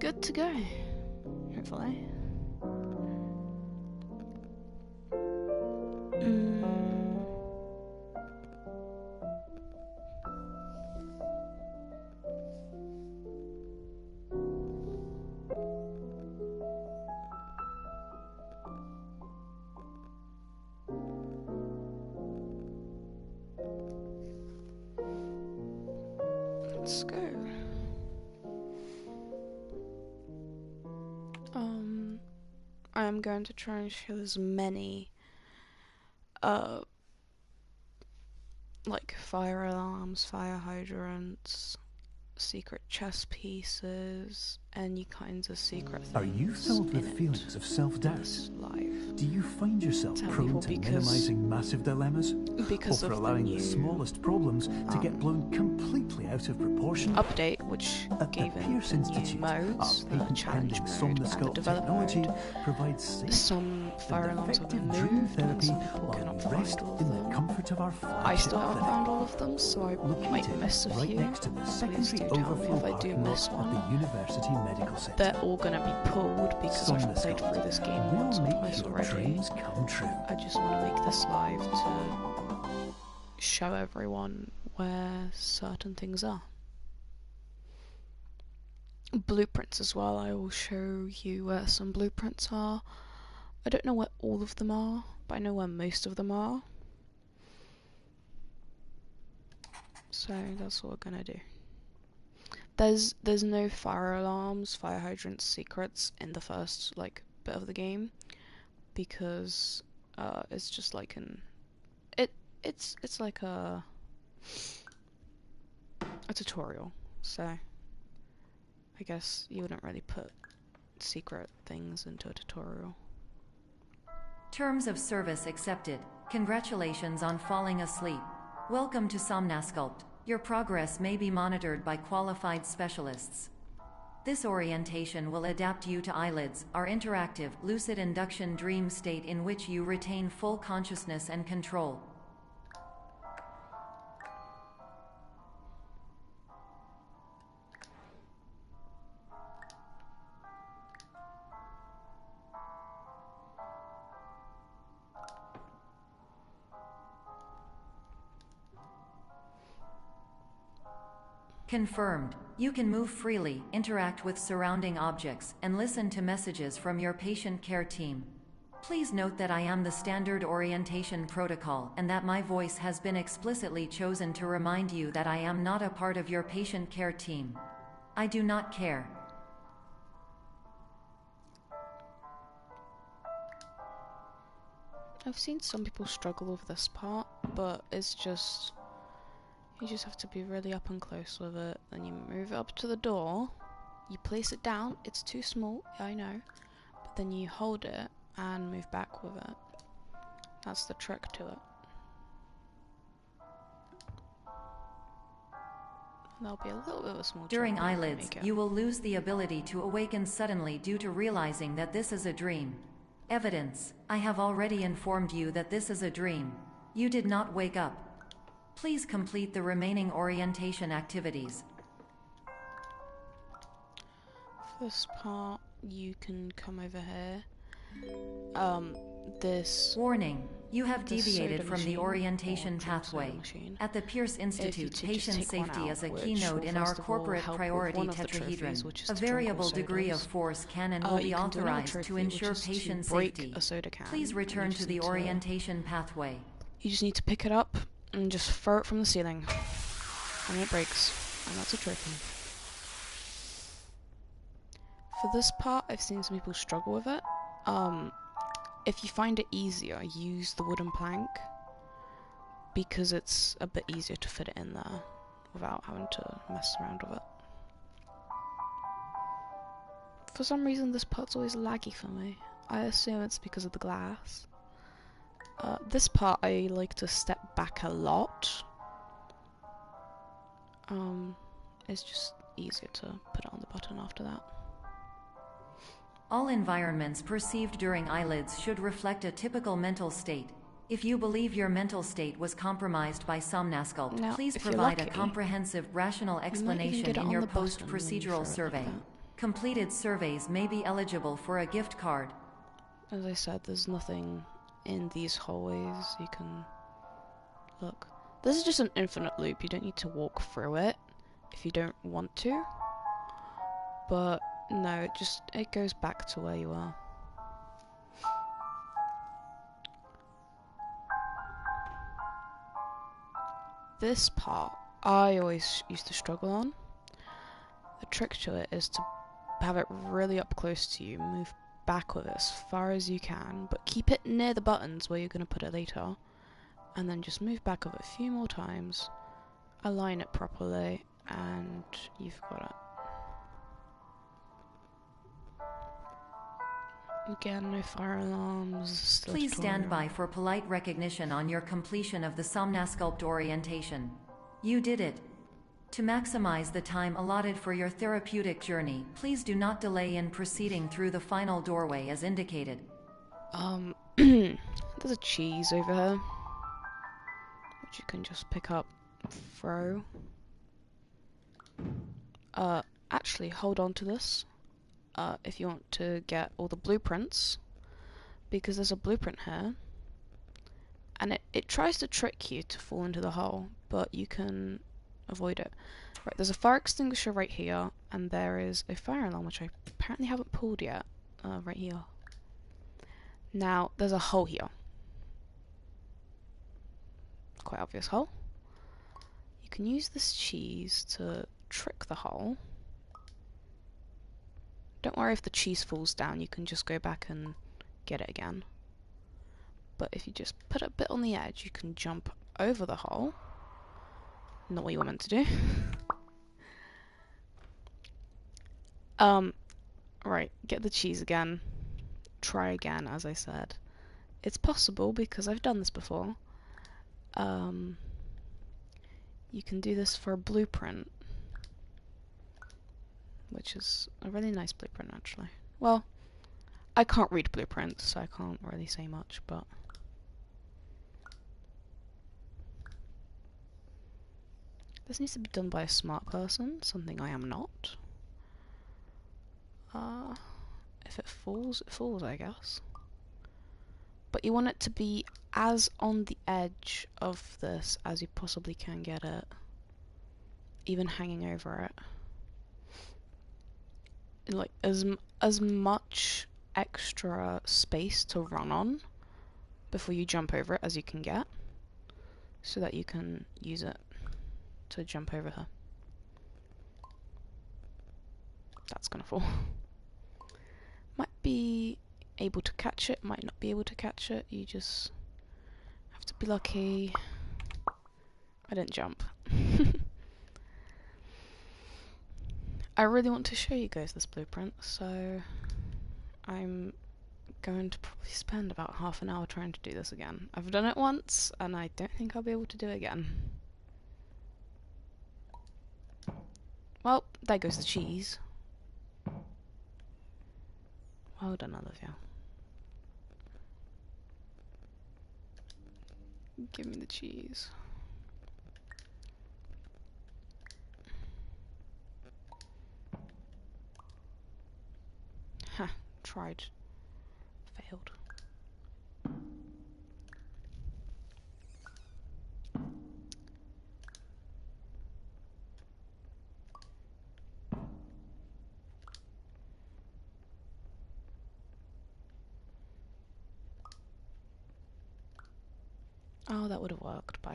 good to go, hopefully. Let's go. I am going to try and show as many like fire alarms, fire hydrants, secret chess pieces, any kinds of secret things. Are you filled with feelings of self-doubt? Do you find yourself prone to minimizing massive dilemmas? Or for allowing the smallest problems to get blown completely out of proportion? Update, which gave in new modes, challenge mode and the developer mode. Provides some fire alarms have been moved, and some people cannot find all of them. Comfort of our I still haven't found all of them, so I might miss a few. Next to the Please do tell me if I do miss one. The University Medical Center. They're all going to be pulled because I've played through this game once or twice already. Dreams come true. I just want to make this live to show everyone where certain things are. Blueprints as well, I will show you where some blueprints are. I don't know where all of them are, but I know where most of them are. So that's what we're gonna do. There's no fire alarms, fire hydrants, secrets in the first bit of the game, because it's just like it's like a tutorial. So I guess you wouldn't really put secret things into a tutorial. Terms of service accepted. Congratulations on falling asleep. Welcome to Somnasculpt. Your progress may be monitored by qualified specialists. This orientation will adapt you to eyelids, our interactive, lucid induction dream state in which you retain full consciousness and control. Confirmed. You can move freely, interact with surrounding objects, and listen to messages from your patient care team. Please note that I am the standard orientation protocol and that my voice has been explicitly chosen to remind you that I am not a part of your patient care team. I do not care. I've seen some people struggle with this part, but it's just... you just have to be really up and close with it. Then you move it up to the door, you place it down, it's too small, I know, but then you hold it and move back with it. That's the trick to it. And there'll be a little bit of a small During eyelids, you will lose the ability to awaken suddenly due to realizing that this is a dream. Evidence: I have already informed you that this is a dream. You did not wake up. Please complete the remaining orientation activities. For this part, you can come over here. This... Warning. You have deviated from the orientation pathway. At the Pierce Institute, patient safety is a keynote in our corporate priority tetrahedron. A variable degree of force can and will be authorized to ensure patient safety. Please return to the orientation pathway. You just need to pick it up and just throw it from the ceiling, and it breaks, and that's a trophy. For this part, I've seen some people struggle with it. If you find it easier, use the wooden plank, because it's a bit easier to fit it in there without having to mess around with it. For some reason, this part's always laggy for me. I assume it's because of the glass. This part I like to step back a lot. It's just easier to put it on the button after that. All environments perceived during eyelids should reflect a typical mental state. If you believe your mental state was compromised by Somnasculpt, please provide a comprehensive, rational explanation in your post-procedural survey. Completed surveys may be eligible for a gift card. As I said, there's nothing in these hallways you can look. This is just an infinite loop. You don't need to walk through it if you don't want to. But no, it goes back to where you are. This part I always used to struggle on. The trick to it is to have it really up close to you, move back with it as far as you can, but keep it near the buttons where you're going to put it later, and then just move back with it a few more times, align it properly, and you've got it. Again, no fire alarms. Please stand by for polite recognition on your completion of the Somnasculpt orientation. You did it. To maximize the time allotted for your therapeutic journey, please do not delay in proceeding through the final doorway as indicated. There's a cheese over here, which you can just pick up, throw. Actually, hold on to this. If you want to get all the blueprints, because there's a blueprint here, and it tries to trick you to fall into the hole, but you can avoid it. Right, there's a fire extinguisher right here, and there is a fire alarm, which I apparently haven't pulled yet, right here. Now, there's a hole here. Quite obvious hole. You can use this cheese to trick the hole. Don't worry if the cheese falls down, you can just go back and get it again. But if you just put a bit on the edge, you can jump over the hole. Not what you were meant to do. Right, get the cheese again. Try again, as I said. It's possible because I've done this before. You can do this for a blueprint, which is a really nice blueprint, actually. Well, I can't read blueprints, so I can't really say much, but... This needs to be done by a smart person, something I am not. If it falls, I guess. But you want it to be as on the edge of this as you possibly can get it. Even hanging over it. Like, as much extra space to run on before you jump over it as you can get, so that you can use it to jump over her. That's gonna fall. Might be able to catch it, might not be able to catch it. You just have to be lucky. I didn't jump. I really want to show you guys this blueprint, so I'm going to probably spend about half an hour trying to do this again. I've done it once, and I don't think I'll be able to do it again. Well, there goes the cheese. Well done, Olivia. Give me the cheese. Ha, tried. Failed. Oh, that would have worked, but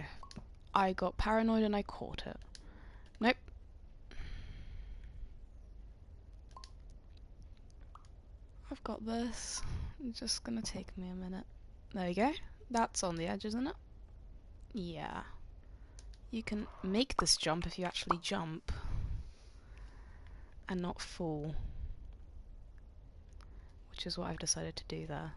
I got paranoid and I caught it. Nope. I've got this. It's just gonna take me a minute. There you go. That's on the edge, isn't it? Yeah. You can make this jump if you actually jump and not fall, which is what I've decided to do there.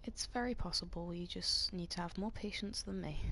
It's very possible, you just need to have more patience than me.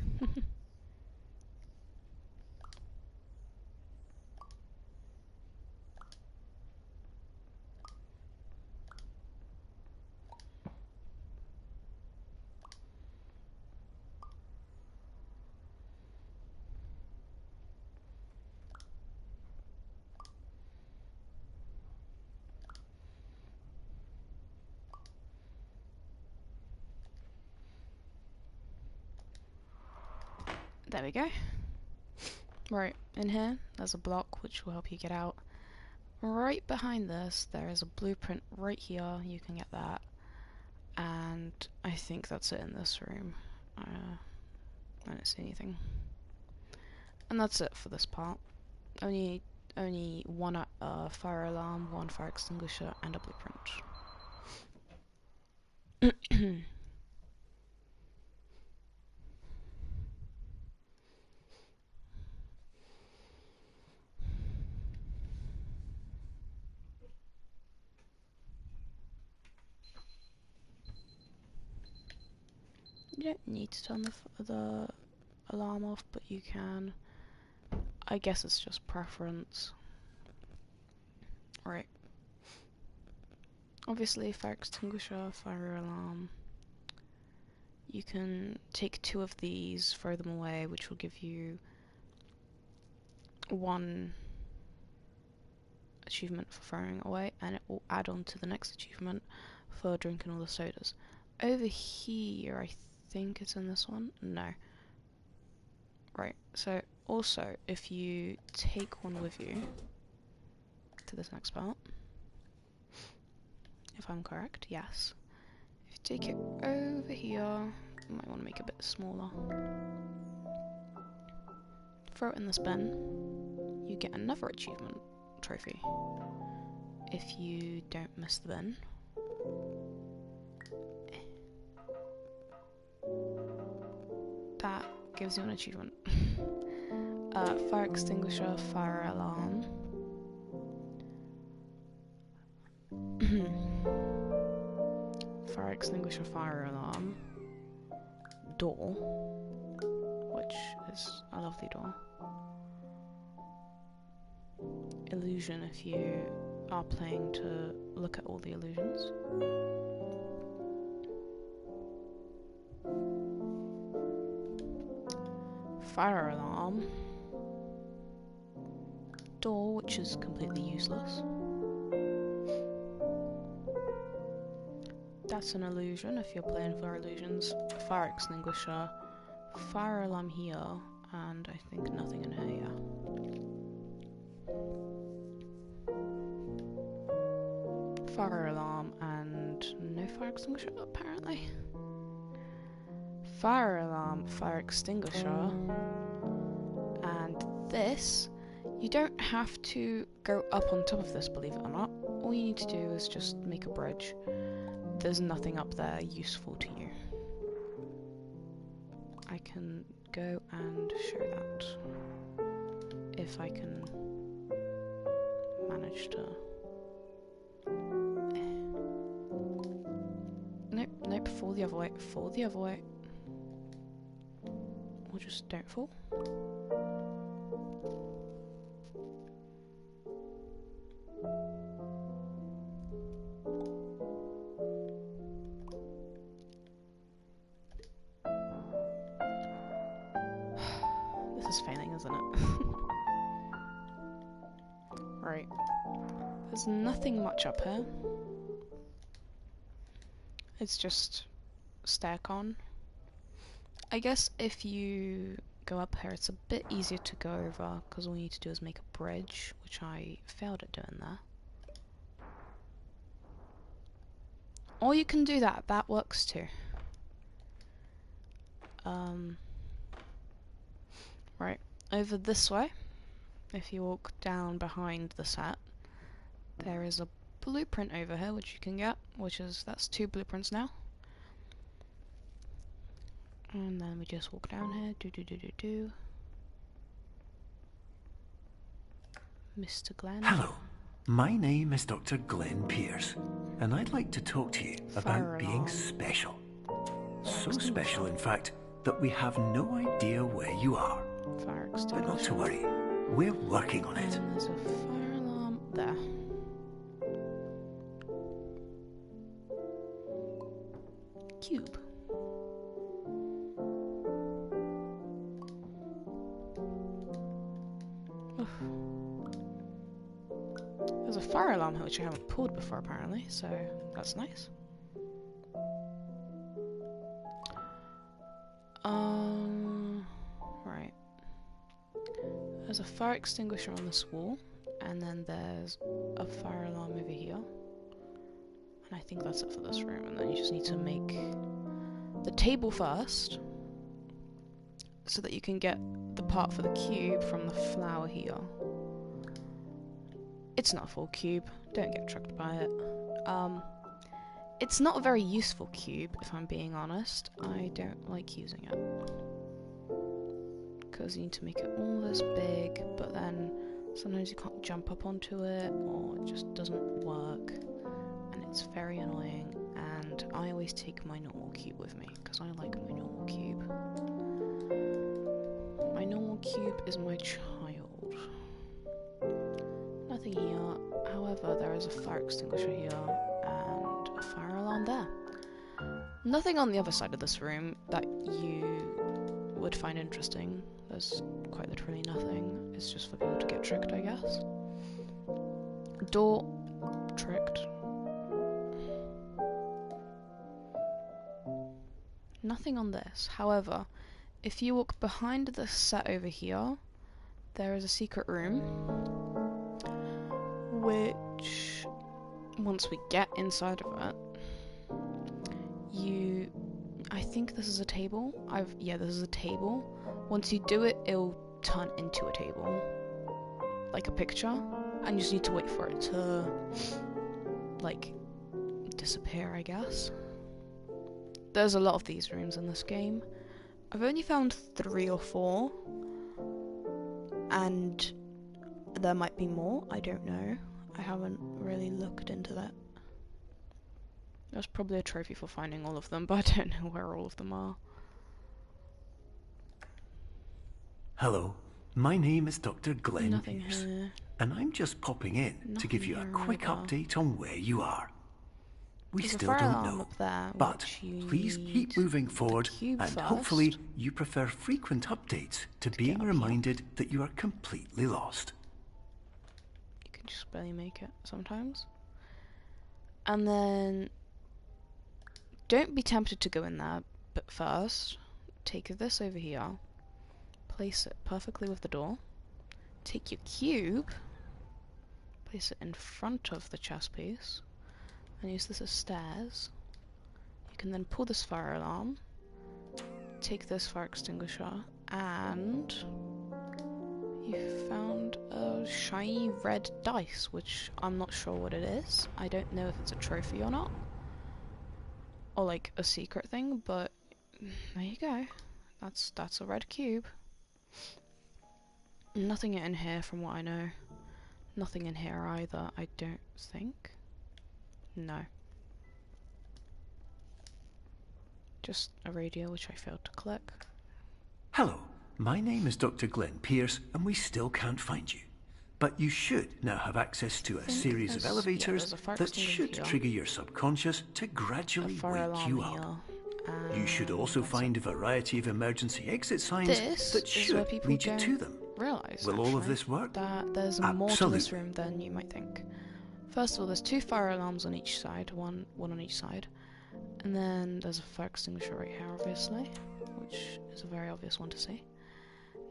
There we go. Right, in here, there's a block which will help you get out. Right behind this, there is a blueprint right here, you can get that. And I think that's it in this room. I don't see anything. And that's it for this part. Only one fire alarm, one fire extinguisher, and a blueprint. You don't need to turn the alarm off, but you can. I guess it's just preference. Right. Obviously, fire extinguisher, fire alarm. You can take 2 of these, throw them away, which will give you 1 achievement for throwing away, and it will add on to the next achievement for drinking all the sodas. Over here, I think it's in this one? No. Right, so also, if you take one with you to this next part, if I'm correct, yes. If you take it over here, you might want to make it a bit smaller. Throw it in this bin, you get another achievement trophy if you don't miss the bin. That gives you an achievement. Fire extinguisher, fire alarm. Fire extinguisher, fire alarm. Door, which is a lovely door. Illusion, if you are playing to look at all the illusions. Fire alarm. Door, which is completely useless. That's an illusion if you're playing for illusions. Fire extinguisher. Fire alarm here, and I think nothing in here, yeah. Fire alarm and no fire extinguisher, apparently. Fire alarm, fire extinguisher, and this, you don't have to go up on top of this, believe it or not. All you need to do is just make a bridge. There's nothing up there useful to you. I can go and show that if I can manage to. Nope, fall the other way, fall the other way. Or just don't fall. This is failing, isn't it? Right. There's nothing much up here. It's just stair con. I guess if you go up here, it's a bit easier to go over because all you need to do is make a bridge, which I failed at doing there. Or you can do that. That works too. Right, over this way, if you walk down behind the set, there is a blueprint over here which you can get, that's 2 blueprints now. And then we just walk down here, Mr. Glenn. Hello, my name is Dr. Glenn Pierce, and I'd like to talk to you about being special. So special, in fact, that we have no idea where you are. But not to worry, we're working on it. There's a fire alarm there. Cube. Oof. There's a fire alarm here which I haven't pulled before apparently, so that's nice. Right. There's a fire extinguisher on this wall, and then there's a fire alarm over here. And I think that's it for this room, and then you just need to make the table first, so that you can get the part for the cube from the flower here. It's not a full cube, don't get tricked by it. It's not a very useful cube, if I'm being honest. I don't like using it. Because you need to make it all this big, but then sometimes you can't jump up onto it, or it just doesn't work. And it's very annoying, and I always take my normal cube with me, because I like my normal cube. My normal cube is my child. Nothing here, however there is a fire extinguisher here, and a fire alarm there. Nothing on the other side of this room that you would find interesting. There's quite literally nothing. It's just for people to get tricked, I guess. Door tricked. Nothing on this. However, if you walk behind this set over here, there is a secret room, which, once we get inside of it, I think this is a table. Yeah, this is a table. Once you do it, it'll turn into a table, like a picture, and you just need to wait for it to, like, disappear, I guess. There's a lot of these rooms in this game. I've only found 3 or 4, and there might be more, I don't know. I haven't really looked into that. There's probably a trophy for finding all of them, but I don't know where all of them are. Hello, my name is Dr. Glenn Nothing Pierce, here. and I'm just popping in to give you a quick update on where you are. We There's a still fire don't alarm know, up there, but which you please need keep moving forward, cube and first hopefully you prefer frequent updates to being up here. reminded that you are completely lost. You can just barely make it sometimes. And then don't be tempted to go in there, but first take this over here, place it perfectly with the door, take your cube, place it in front of the chess piece, and use this as stairs. You can then pull this fire alarm, take this fire extinguisher, and you found a shiny red dice, which I'm not sure what it is. I don't know if it's a trophy or not, or like a secret thing, but there you go. That's a red cube. Nothing in here from what I know. Nothing in here either, I don't think. No. Just a radio which I failed to click. Hello, my name is Dr. Glenn Pierce, and we still can't find you. But you should now have access to a series of elevators that should trigger your subconscious to gradually wake you up. You should also find a variety of emergency exit signs that should lead you to them. Will all of this work? That there's more to this room than you might think. First of all, there's 2 fire alarms on each side, one on each side, and then there's a fire extinguisher right here, obviously, which is a very obvious one to see.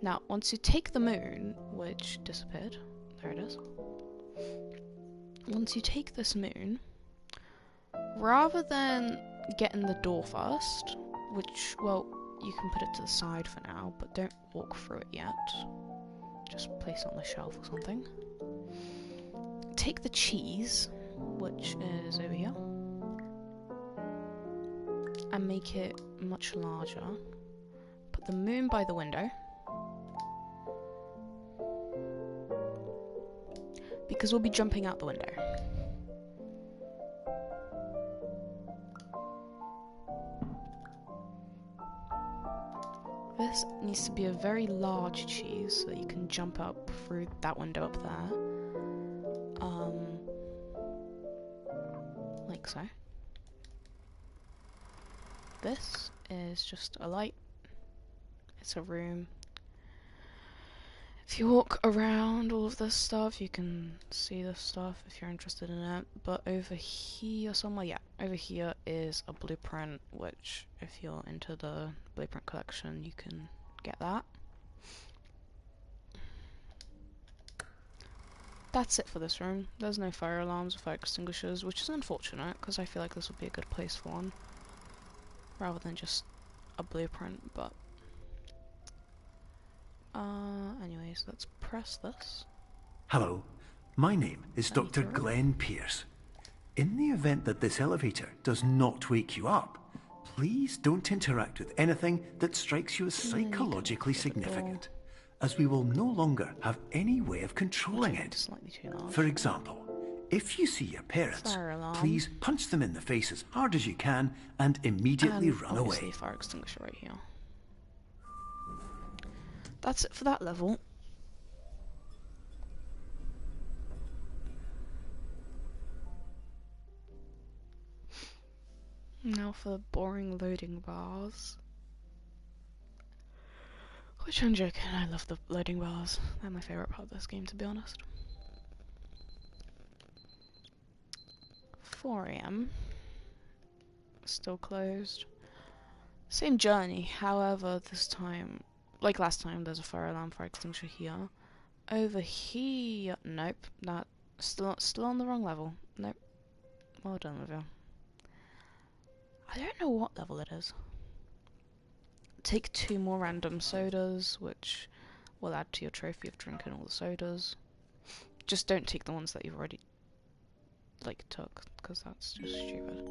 Now, once you take the moon, which disappeared, there it is. Once you take this moon, rather than getting the door first, which, well, you can put it to the side for now, but don't walk through it yet. Just place it on the shelf or something. Take the cheese, which is over here, and make it much larger. Put the moon by the window, because we'll be jumping out the window. This needs to be a very large cheese so that you can jump up through that window up there. Like so. This is just a light. It's a room. If you walk around all of this stuff, you can see this stuff if you're interested in it. But over here somewhere, yeah, over here is a blueprint, which if you're into the blueprint collection, you can get that. That's it for this room. There's no fire alarms or fire extinguishers, which is unfortunate, because I feel like this would be a good place for one. Rather than just a blueprint, but... anyways, let's press this. Hello, my name is Let me Dr. through. Glenn Pierce. In the event that this elevator does not wake you up, please don't interact with anything that strikes you as psychologically significant, as we will no longer have any way of controlling it. Slightly too large. For example, if you see your parents, Fire alarm. please punch them in the face as hard as you can and immediately And run obviously away. a fire extinguisher right here. That's it for that level. Now for the boring loading bars. Which I'm joking, I love the loading bars. They're my favourite part of this game, to be honest. 4 AM. Still closed. Same journey, however, this time, like last time, there's a fire alarm, fire extinguisher here. Over here, nope, that still on the wrong level. Nope. Well done with you. I don't know what level it is. Take 2 more random sodas, which will add to your trophy of drinking all the sodas. Just don't take the ones that you've already, like, took, because that's just stupid.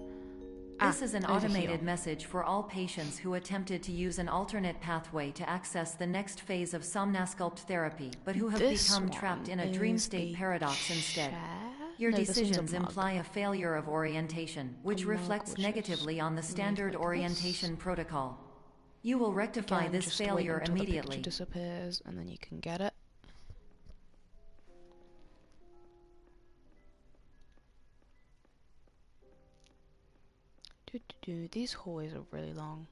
This is an automated here. message for all patients who attempted to use an alternate pathway to access the next phase of Somnasculpt therapy, but who have This become trapped in a dream is state a paradox instead. chair? Your No, this one's a decisions mug. imply a failure of orientation, which mug reflects which is negatively on the standard like this. orientation protocol. You will rectify Again, this just wait failure until immediately. the picture disappears, and then you can get it. These hallways are really long.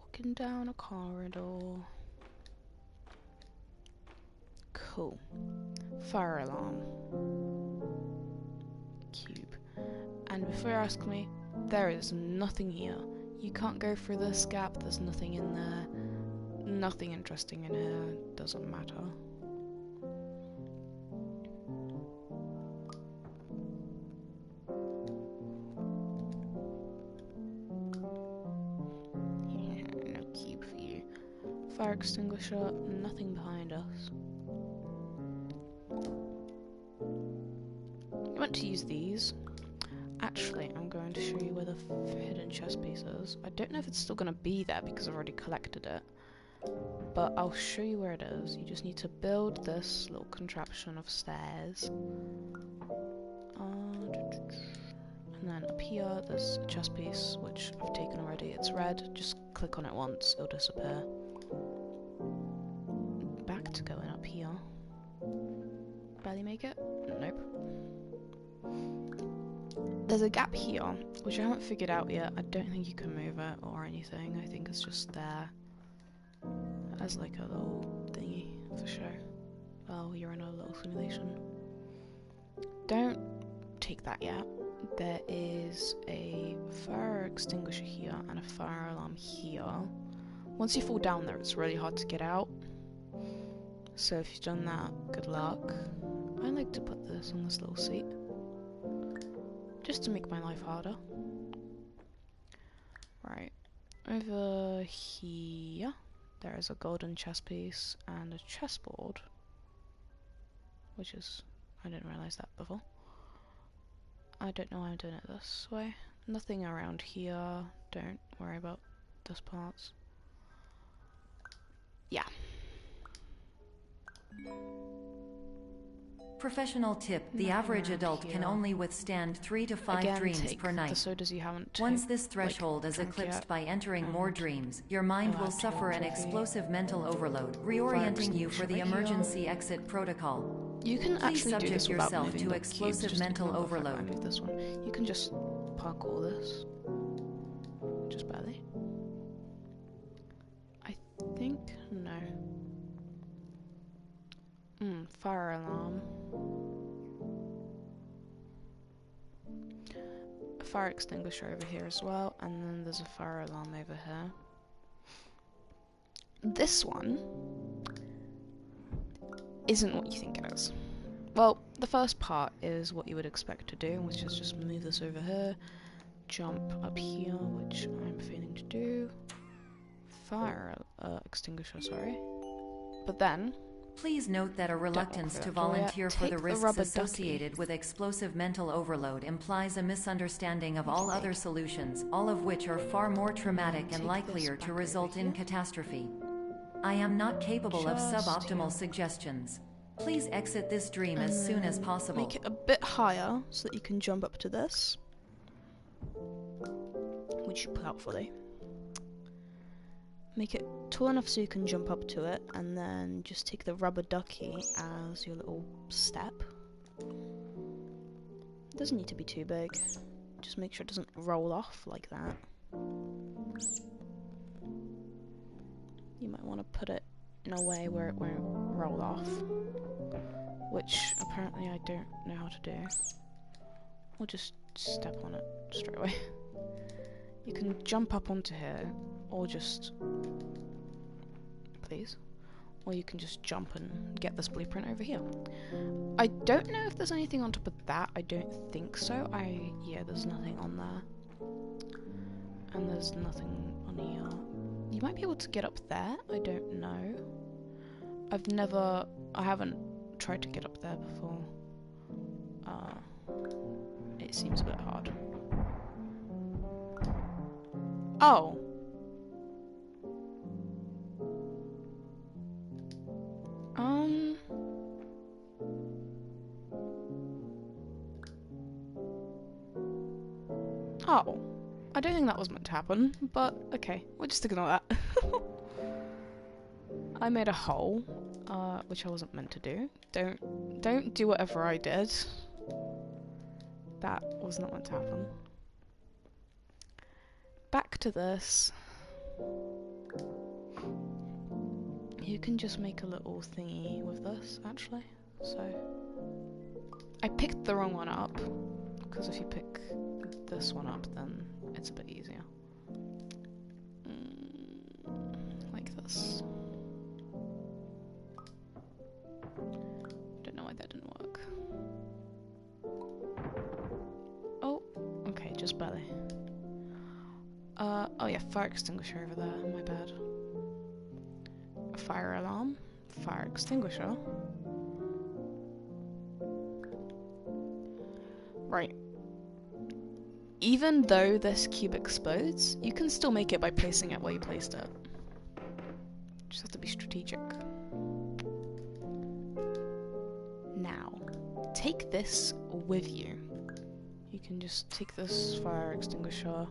Walking down a corridor. Cool. Fire alarm. Cube. And before you ask me, there is nothing here. You can't go through this gap, there's nothing in there. Nothing interesting in here, doesn't matter. Yeah, no cube for you. Fire extinguisher, nothing behind us. I want to use these. Actually, I'm going to show you where the hidden chest piece is. I don't know if it's still going to be there because I've already collected it. But I'll show you where it is. You just need to build this little contraption of stairs. And then up here, there's a chest piece, which I've taken already. It's red. Just click on it once, it'll disappear. Back to going up here. Barely make it? Nope. There's a gap here, which I haven't figured out yet. I don't think you can move it or anything. I think it's just there as like a little thingy for show. Oh, you're in a little simulation. Don't take that yet. There is a fire extinguisher here and a fire alarm here. Once you fall down there, it's really hard to get out. So if you've done that, good luck. I like to put this on this little seat, just to make my life harder. Right, over here, there is a golden chess piece and a chessboard, which is, I didn't realise that before. I don't know why I'm doing it this way. Nothing around here, don't worry about this part. Yeah. Professional tip, the Nothing average around adult can here. only withstand 3 to 5 Again, dreams take per the night. sodas you haven't Once this threshold is drank eclipsed yet, by entering more and dreams, your mind I'll will add to your suffer an trophy. explosive mental overload, reorienting you for the extinguisher right here. emergency exit protocol. You can Please actually do subject this without yourself moving to the explosive cubes, just mental ignore the fact that I overload. moved this one. You can just parkour this. Just barely. I think, no. Fire alarm. fire extinguisher over here as well, and then there's a fire alarm over here. This one isn't what you think it is. Well, the first part is what you would expect to do, which is just move this over here, jump up here, which I'm failing to do. Fire extinguisher, sorry. But then... Please note that a reluctance to volunteer for the risks associated with explosive mental overload implies a misunderstanding of all other solutions, all of which are far more traumatic and likelier to result in catastrophe. I am not capable of suboptimal suggestions. Please exit this dream as soon as possible. Make it a bit higher so that you can jump up to this, which you put out fully. Make it tall enough so you can jump up to it, and then just take the rubber ducky as your little step. It doesn't need to be too big. Just make sure it doesn't roll off like that. You might want to put it in a way where it won't roll off, which apparently I don't know how to do. We'll just step on it straight away. You can jump up onto here, or just... please. Or you can just jump and get this blueprint over here. I don't know if there's anything on top of that. I don't think so. Yeah, there's nothing on there. And there's nothing on here. You might be able to get up there. I don't know. I haven't tried to get up there before. It seems a bit hard. Oh! Oh. I don't think that was meant to happen, but okay, we'll just ignore that. I made a hole, which I wasn't meant to do. Don't do whatever I did. That was not meant to happen. Back to this. You can just make a little thingy with this, actually. So, I picked the wrong one up, because if you pick this one up, then it's a bit easier. Like this. Don't know why that didn't work. Oh, okay, just barely. Oh yeah, fire extinguisher over there, my bad. A fire alarm, fire extinguisher. Right. Even though this cube explodes, you can still make it by placing it where you placed it. Just have to be strategic. Now, take this with you. You can just take this fire extinguisher,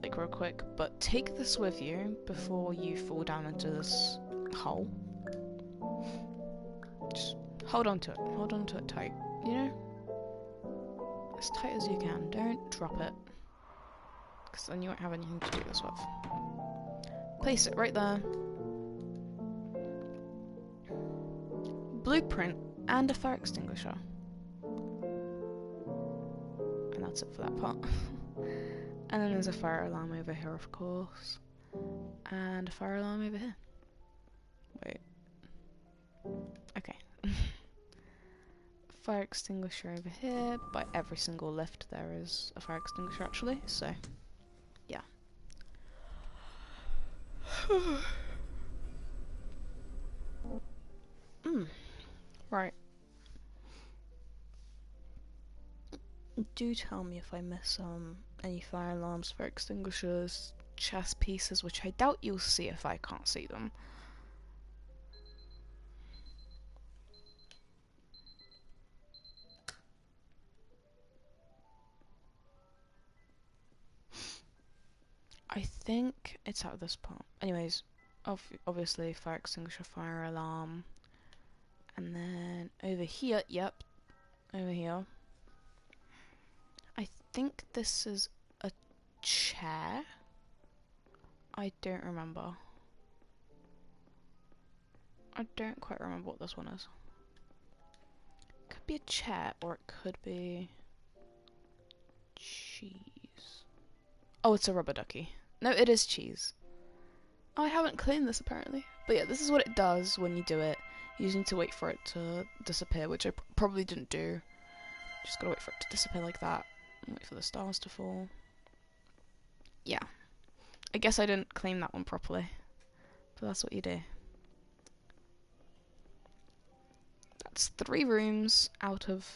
like real quick, but take this with you before you fall down into this hole. Just hold on to it tight, you know? As tight as you can, don't drop it, because then you won't have anything to do this with. Place it right there. Blueprint and a fire extinguisher. And that's it for that part. And then there's a fire alarm over here, of course. And a fire alarm over here. Wait. Okay. Fire extinguisher over here. By every single lift there is a fire extinguisher, actually, so yeah. Right. Do tell me if I miss any fire alarms, fire extinguishers, chest pieces, which I doubt you'll see if I can't see them. I think it's out of this part. Anyways, obviously fire extinguisher, fire alarm, and then over here, yep, over here. I think this is a chair. I don't remember. I don't quite remember what this one is. Could be a chair, or it could be... cheese. Oh, it's a rubber ducky. No, it is cheese. Oh, I haven't cleaned this apparently. But yeah, this is what it does when you do it. You just need to wait for it to disappear, which I probably didn't do. Just gotta wait for it to disappear like that. And wait for the stars to fall. Yeah. I guess I didn't clean that one properly. But that's what you do. That's 3 rooms out of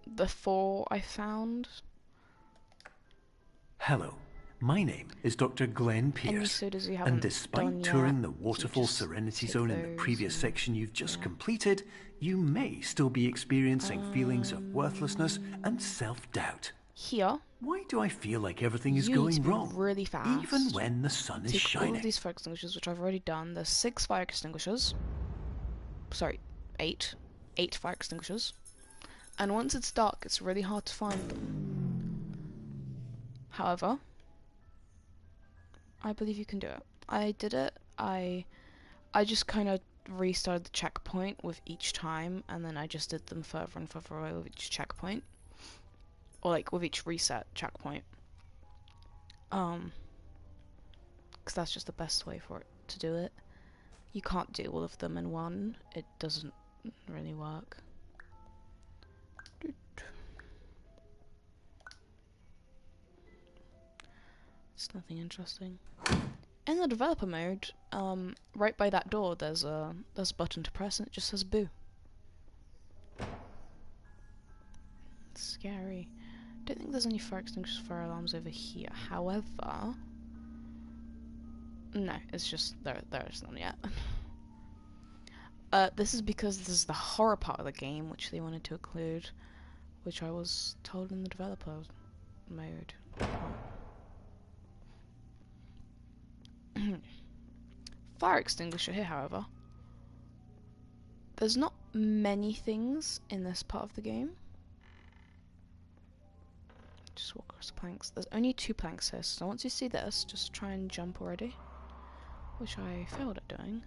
the 4 I found. Hello, my name is Dr. Glenn Pierce, and despite touring the Waterfall Serenity Zone in the previous section you've just completed, you may still be experiencing feelings of worthlessness and self-doubt. Here, why do I feel like everything is going wrong, really fast, even when the sun is shining? All of these fire extinguishers, which I've already done. There's 6 fire extinguishers. Sorry, 8. 8 fire extinguishers. And once it's dark, it's really hard to find them. However, I believe you can do it. I did it. I just kind of restarted the checkpoint with each time, and then I just did them further and further away with each checkpoint. Or like with each reset checkpoint. Because that's just the best way for it to do it. You can't do all of them in one. It doesn't really work. It's nothing interesting. In the developer mode, right by that door, there's a button to press, and it just says "boo." It's scary. Don't think there's any fire extinguishers, fire alarms over here. However, no, it's just there's none yet. This is because this is the horror part of the game, which they wanted to include, which I was told in the developer mode. Fire extinguisher here, however. There's not many things in this part of the game. Just walk across the planks. There's only 2 planks here, so once you see this, just try and jump already. Which I failed at doing.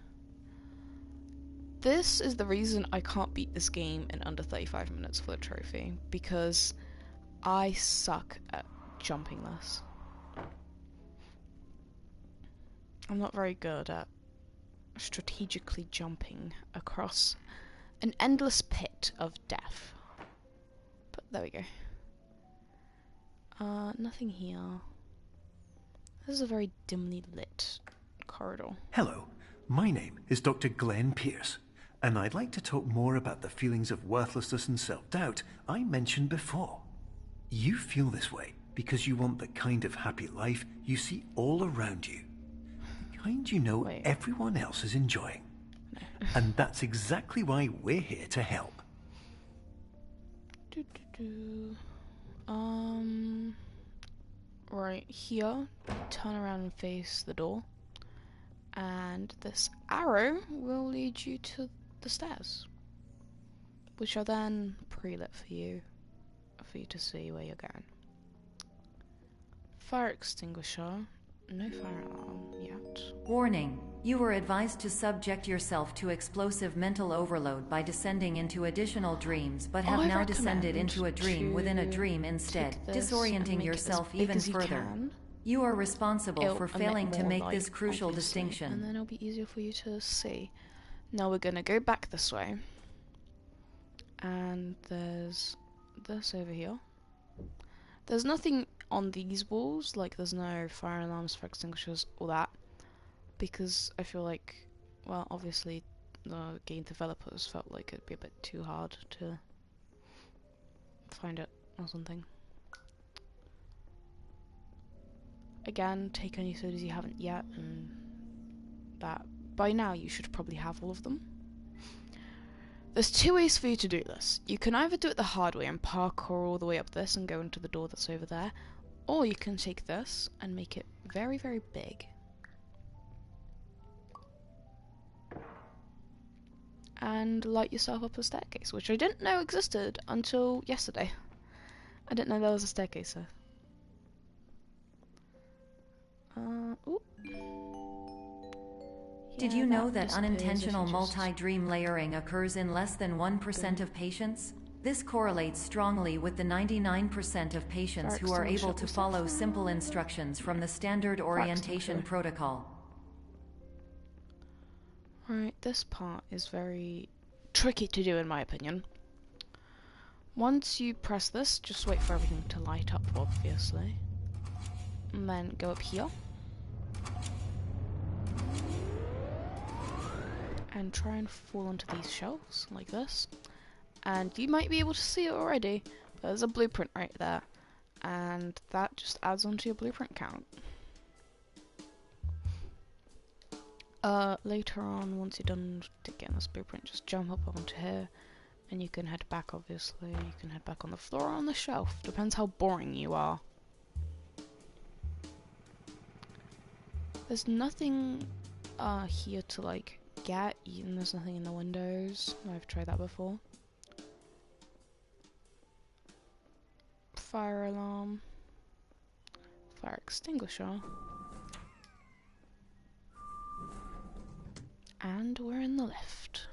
This is the reason I can't beat this game in under 35 minutes for the trophy, because I suck at jumping this. I'm not very good at strategically jumping across an endless pit of death. But there we go. Nothing here. This is a very dimly lit corridor. Hello, my name is Dr. Glenn Pierce, and I'd like to talk more about the feelings of worthlessness and self-doubt I mentioned before. You feel this way because you want the kind of happy life you see all around you. The kind you know everyone else is enjoying. No. And that's exactly why we're here to help. Right here, turn around and face the door. And this arrow will lead you to the stairs, which are then pre-lit for you to see where you're going. Fire extinguisher, no fire alarm yet. Warning, you were advised to subject yourself to explosive mental overload by descending into additional dreams, but have now descended into a dream within a dream instead, disorienting yourself even further. You are responsible for failing to make this crucial distinction. And then it'll be easier for you to see. Now we're gonna go back this way. And there's this over here. There's nothing on these walls, like there's no fire alarms, fire extinguishers, all that. Because I feel like, well, obviously the game developers felt like it'd be a bit too hard to find it or something. Again, take any sodas you haven't yet, and that by now you should probably have all of them. There's 2 ways for you to do this. You can either do it the hard way and parkour all the way up this and go into the door that's over there, or you can take this and make it very, very big. And light yourself up a staircase, which I didn't know existed until yesterday. I didn't know there was a staircase there. Did you know that unintentional multi-dream layering occurs in less than 1% of patients? This correlates strongly with the 99% of patients who are able to follow simple instructions from the standard orientation protocol. Right, this part is very tricky to do in my opinion. Once you press this, just wait for everything to light up, obviously. And then go up here. And try and fall onto these shelves, like this. And you might be able to see it already, but there's a blueprint right there. And that just adds onto your blueprint count. Later on, once you're done getting this blueprint, just jump up onto here. And you can head back, obviously. You can head back on the floor or on the shelf. Depends how boring you are. There's nothing here to, like, get. Even there's nothing in the windows. I've tried that before. Fire alarm. Fire extinguisher. And we're in the lift.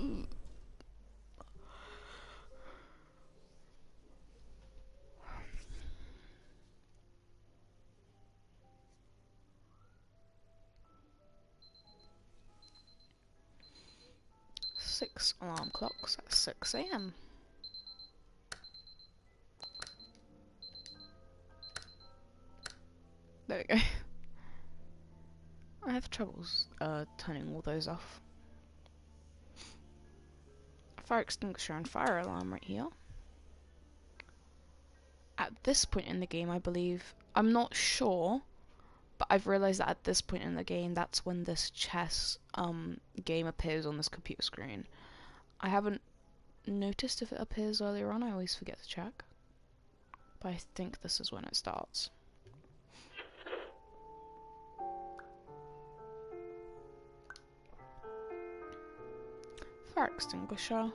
Ooh. Six alarm clocks at 6 AM. There we go. I have troubles turning all those off. Fire extinguisher and fire alarm right here. At this point in the game, I believe, I'm not sure, but I've realised that at this point in the game, that's when this chess game appears on this computer screen. I haven't noticed if it appears earlier on, I always forget to check. But I think this is when it starts. Fire extinguisher.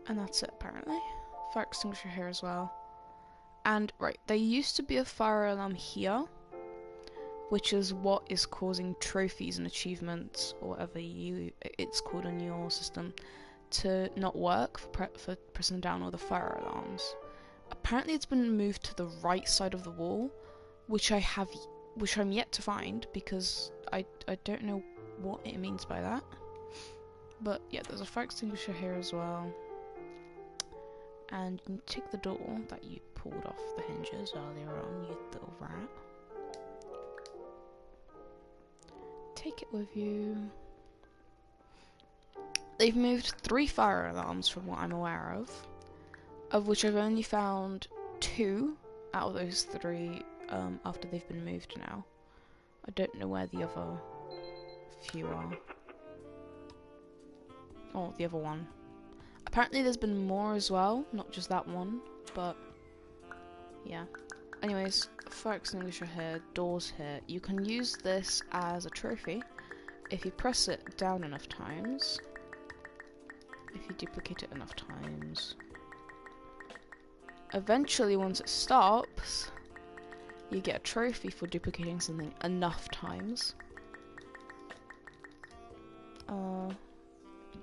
And that's it apparently. Fire extinguisher here as well. And right, there used to be a fire alarm here, which is what is causing trophies and achievements, or whatever it's called in your system, to not work for pressing down all the fire alarms. Apparently it's been moved to the right side of the wall, which I'm yet to find, because I don't know what it means by that. But yeah, there's a fire extinguisher here as well. And you take the door that you pulled off the hinges earlier on, you little rat. Take it with you. They've moved 3 fire alarms from what I'm aware of which I've only found 2 out of those 3 after they've been moved now. I don't know where the other few are. Oh, the other one. Apparently there's been more as well, not just that one, but yeah. Anyways, fire extinguisher here, doors here. You can use this as a trophy if you press it down enough times. If you duplicate it enough times. Eventually, once it stops, you get a trophy for duplicating something enough times.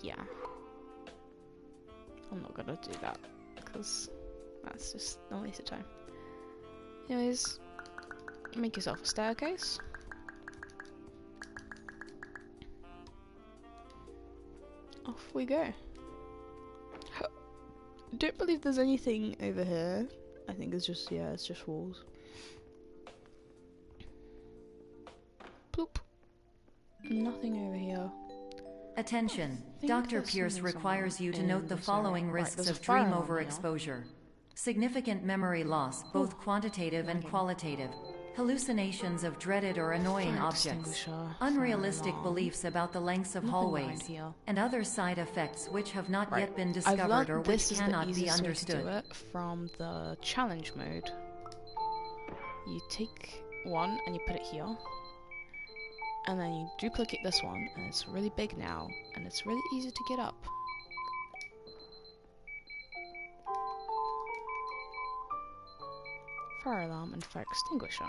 Yeah. I'm not gonna do that, because that's just a waste of time. Anyways, make yourself a staircase. Off we go. Don't believe there's anything over here. I think it's just, yeah, it's just walls. Bloop. Nothing over here. Attention, Dr. Pierce requires you to note the following risks of dream overexposure. Significant memory loss, both quantitative and qualitative. Hallucinations of dreaded or annoying objects. Unrealistic beliefs about the lengths of hallways. And other side effects which have not yet been discovered or which cannot be understood. To do it from the challenge mode. You take one and you put it here. And then you duplicate this one, and it's really big now, and it's really easy to get up. Fire alarm and fire extinguisher.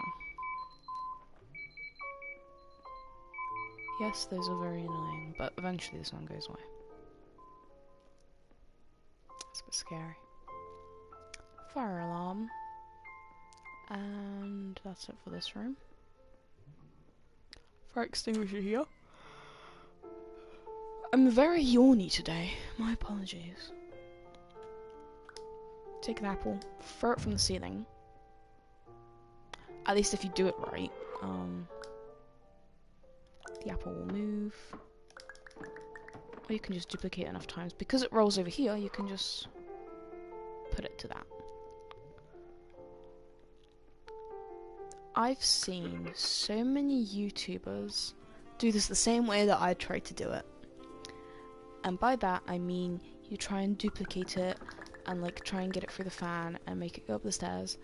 Yes, those are very annoying, but eventually this one goes away. It's a bit scary. Fire alarm. And that's it for this room. Fire extinguisher here. I'm very yawny today. My apologies. Take an apple, throw it from the ceiling. At least if you do it right. The apple will move. Or you can just duplicate it enough times. Because it rolls over here, you can just put it to that. I've seen so many YouTubers do this the same way that I tried to do it. And by that, I mean you try and duplicate it and like try and get it through the fan and make it go up the stairs.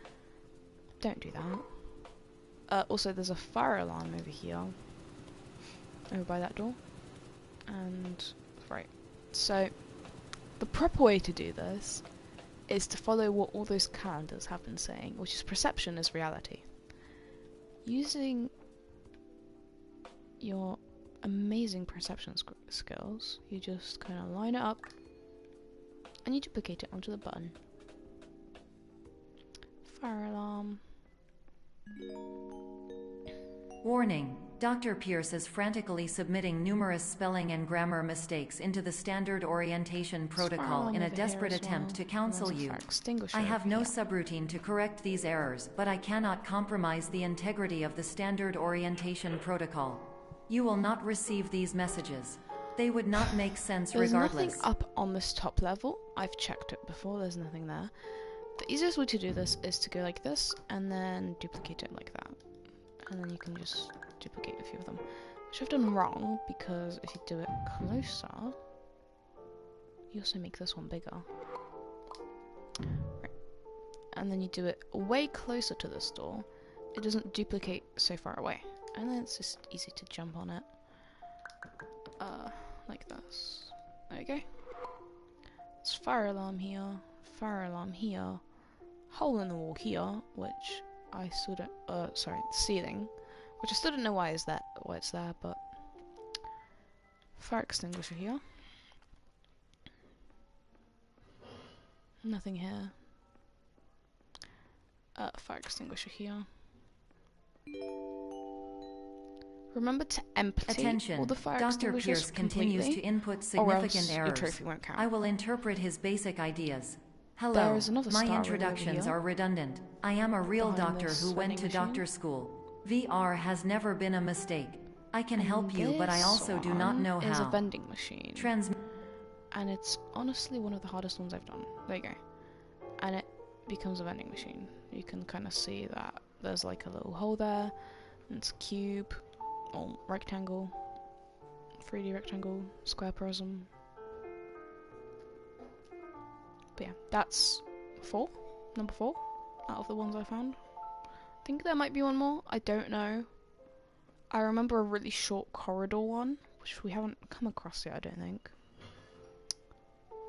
Don't do that. Also, there's a fire alarm over here. Over by that door. And, right. So, the proper way to do this is to follow what all those calendars have been saying, which is perception is reality. Using your amazing perception skills, you just kind of line it up and you duplicate it onto the button. Fire alarm. Warning. Dr. Pierce is frantically submitting numerous spelling and grammar mistakes into the standard orientation protocol in a desperate attempt to counsel you. I have no subroutine to correct these errors, but I cannot compromise the integrity of the standard orientation protocol. You will not receive these messages. They would not make sense regardless. There's nothing up on this top level. I've checked it before, there's nothing there. The easiest way to do this is to go like this, and then duplicate it like that. And then you can just duplicate a few of them. Which I've done wrong, because if you do it closer, you also make this one bigger. Right. And then you do it way closer to this door. It doesn't duplicate so far away. And then it's just easy to jump on it. Like this. There we go. It's fire alarm here, hole in the wall here, which I still don't, sorry, ceiling, which I still don't know why it's there, but fire extinguisher here. Nothing here. Fire extinguisher here. Remember to empty all the fire Dr. extinguishers Pierce continues to input significant errors. Your trophy won't count. I will interpret his basic ideas. Hello, There is another my star introductions over here. are redundant. I am a real Behind doctor this who went to vending machine. doctor school. VR has never been a mistake. I can help you, but I This also do not know one is a how. vending machine. And it's honestly one of the hardest ones I've done. There you go. And it becomes a vending machine. You can kind of see that there's like a little hole there. And it's a cube. Or rectangle. 3D rectangle. Square prism. But yeah, that's 4. Number 4 out of the ones I found. I think there might be one more. I don't know. I remember a really short corridor one, which we haven't come across yet, I don't think.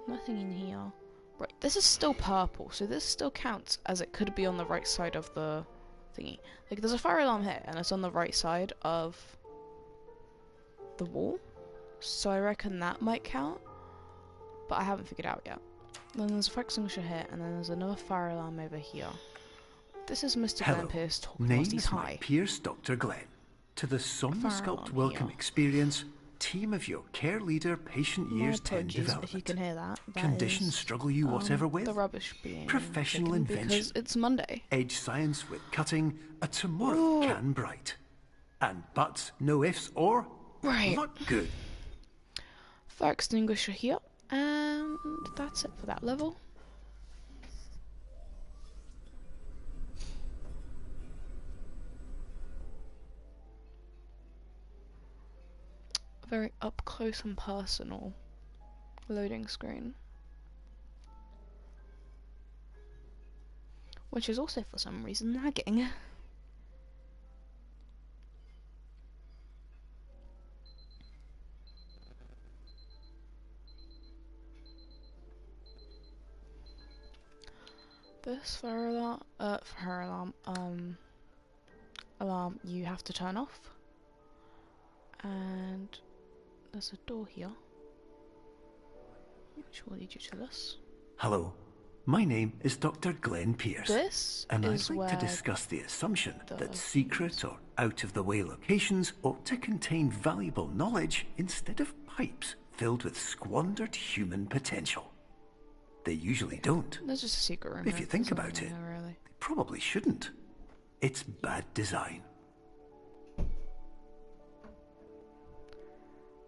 Nothing in here. Right, this is still purple, so this still counts as it could be on the right side of the thingy. Like, there's a fire alarm here, and it's on the right side of the wall. So I reckon that might count, but I haven't figured out yet. Then there's a fire extinguisher here, and then there's another fire alarm over here. This is Mr. Glenn Pierce talking whilst he's high. Name is Pierce Dr. Glenn. To the Somnosculpt Welcome here. Experience, team of your care leader, patient years 10 development. If you can hear that. Conditions struggle you whatever with. The rubbish being Professional taken invention. because it's Monday. Edge science with cutting, a tomorrow can bright. And buts, no ifs, or Right. not good. Fire extinguisher here, and that's it for that level. Very up close and personal loading screen, which is also for some reason lagging. This fire alarm, alarm you have to turn off. And there's a door here, which will lead you to this. Hello, my name is Dr. Glenn Pierce. This and is I'd like to where discuss the assumption the that secret or out-of-the-way locations ought to contain valuable knowledge instead of pipes filled with squandered human potential. They usually don't. There's just a secret room. If here. you think There's about nothing it, there, really. they probably shouldn't. It's bad design.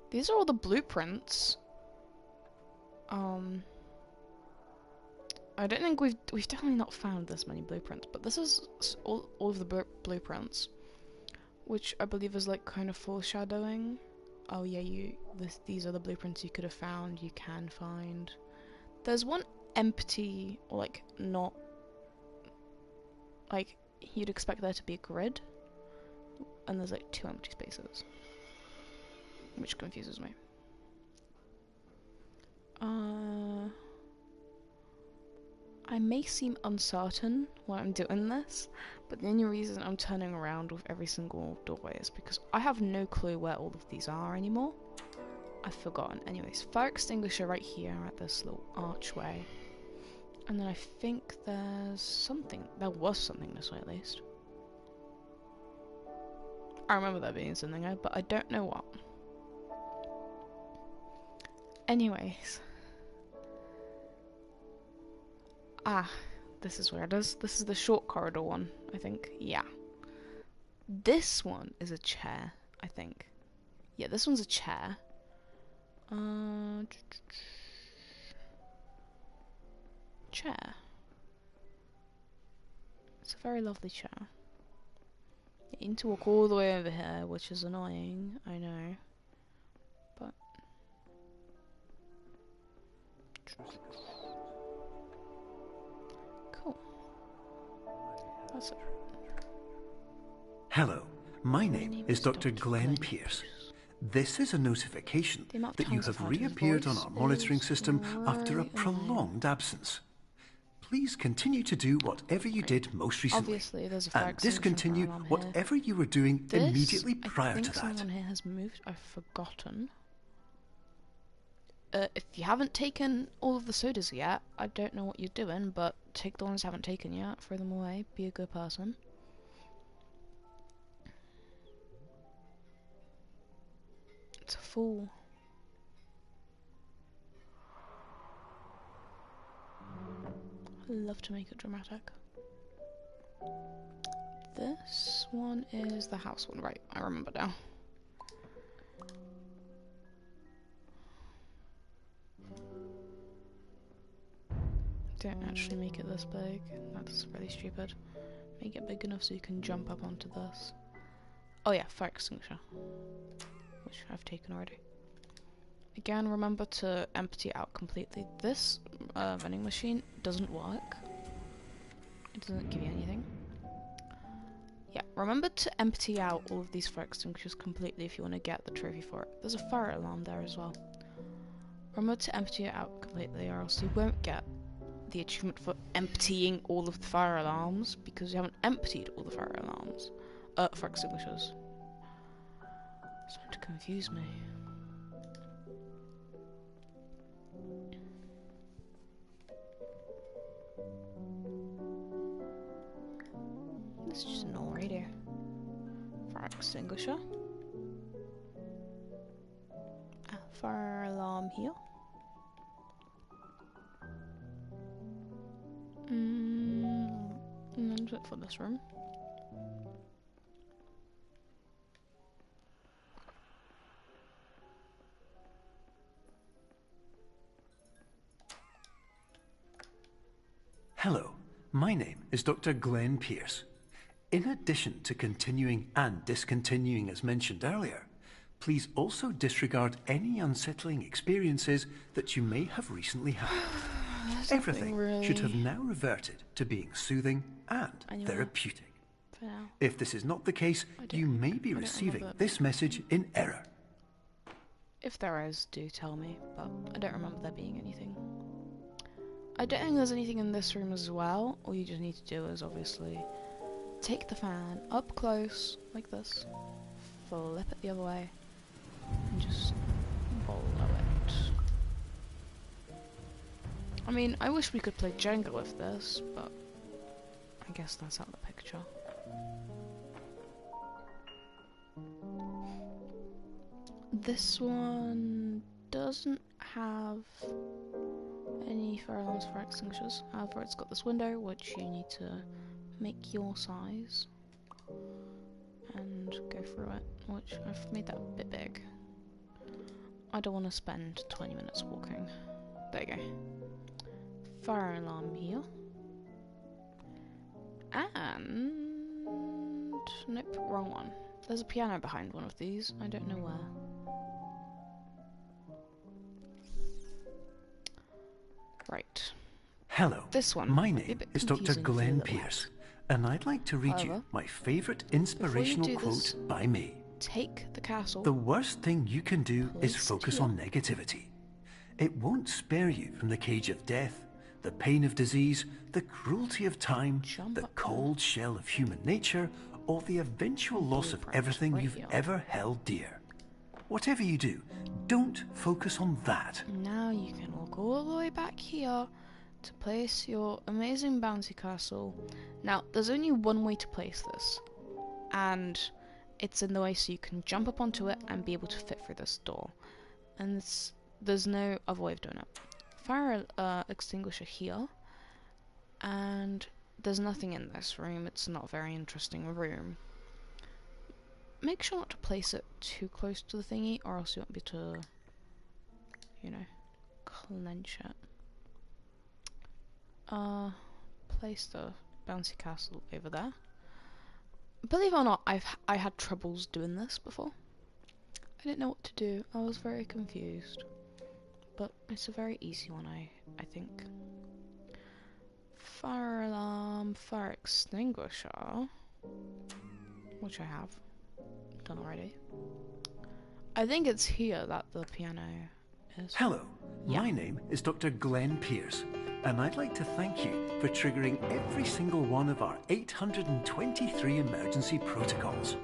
These are all the blueprints. I don't think we've definitely not found this many blueprints, but this is all of the blueprints, which I believe is like kind of foreshadowing. Oh yeah, these are the blueprints you could have found. You can find. There's one empty, or like not. Like you'd expect there to be a grid, and there's like 2 empty spaces, which confuses me. I may seem uncertain while I'm doing this, but the only reason I'm turning around with every single doorway is because I have no clue where all of these are anymore. I've forgotten. Anyways, fire extinguisher right here at this little archway. And then I think there's something. There was something this way at least. I remember there being something there, but I don't know what. Anyways. Ah, this is where it is. This is the short corridor one, I think. Yeah. This one is a chair, I think. Yeah, this one's a chair. Chair. It's a very lovely chair. You need to walk all the way over here, which is annoying, I know. But... cool. That's it. Hello, my name is Dr. Glenn Pierce. This is a notification that you have reappeared on our monitoring system after a prolonged absence. Please continue to do whatever you did most recently, Obviously, there's a fire and discontinue extinguisher alarm here. whatever you were doing This, immediately prior I think to that. someone here has moved. I've forgotten. If you haven't taken all of the sodas yet, I don't know what you're doing, but take the ones you haven't taken yet, throw them away, be a good person. It's a fool. I love to make it dramatic. This one is the house one, right? I remember now. Don't actually make it this big. That's really stupid. Make it big enough so you can jump up onto this. Oh yeah, fire extinguisher, which I've taken already. Again, remember to empty it out completely. This vending machine doesn't work. It doesn't give you anything. Yeah, remember to empty out all of these fire extinguishers completely if you want to get the trophy for it. There's a fire alarm there as well. Remember to empty it out completely, or else you won't get the achievement for emptying all of the fire alarms, because you haven't emptied all the fire alarms. Fire extinguishers. It's starting to confuse me. This is just an old radio. Fire extinguisher. Fire alarm here. And that's it for this room. Hello, my name is Dr. Glenn Pierce. In addition to continuing and discontinuing as mentioned earlier, please also disregard any unsettling experiences that you may have recently had. Everything should have now reverted to being soothing and therapeutic. If this is not the case, you may be receiving this message in error. If there is, do tell me, but I don't remember there being anything. I don't think there's anything in this room as well. All you just need to do is obviously take the fan up close, like this, flip it the other way, I mean, I wish we could play Jenga with this, but I guess that's out of the picture. This one doesn't have any fire alarms, fire extinguishers. However, it's got this window which you need to make your size and go through it, which I've made that a bit big. I don't want to spend 20 minutes walking. There you go. Fire alarm here. And... nope, wrong one. There's a piano behind one of these. I don't know where. Right. Hello. This one. My name is Dr. Glenn Pierce, and I'd like to read you my favourite inspirational quote by me. Take the castle. The worst thing you can do is focus on negativity. It won't spare you from the cage of death, the pain of disease, the cruelty of time, the cold shell of human nature, or the eventual loss of everything you've ever held dear. Whatever you do, don't focus on that. Now you can walk all the way back here to place your amazing bouncy castle. Now, there's only one way to place this, and it's in the way so you can jump up onto it and be able to fit through this door. And there's no other way of doing it. Fire extinguisher here, and there's nothing in this room. It's not a very interesting room. Make sure not to place it too close to the thingy, or else you won't be able to, you know, clench it. Place the bouncy castle over there. Believe it or not, I had troubles doing this before. I didn't know what to do. I was very confused. But it's a very easy one, I think. Fire alarm, fire extinguisher, which I have done already. I think it's here that the piano is. Hello, my name is Dr. Glenn Pierce, and I'd like to thank you for triggering every single one of our 823 emergency protocols.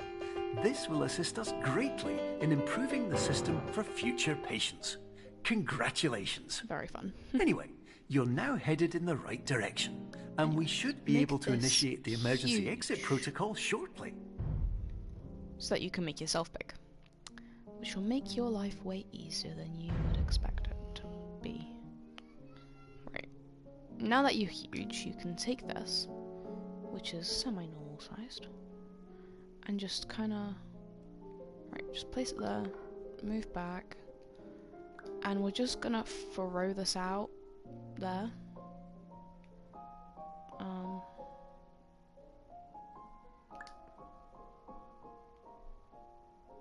This will assist us greatly in improving the system for future patients. Congratulations. Very fun. Anyway, you're now headed in the right direction, and we should be able to initiate the emergency exit protocol shortly. So that you can make yourself big, which will make your life way easier than you would expect it to be. Right. Now that you're huge, you can take this, which is semi-normal sized, and just kind of, right, just place it there, move back, and we're just gonna throw this out there.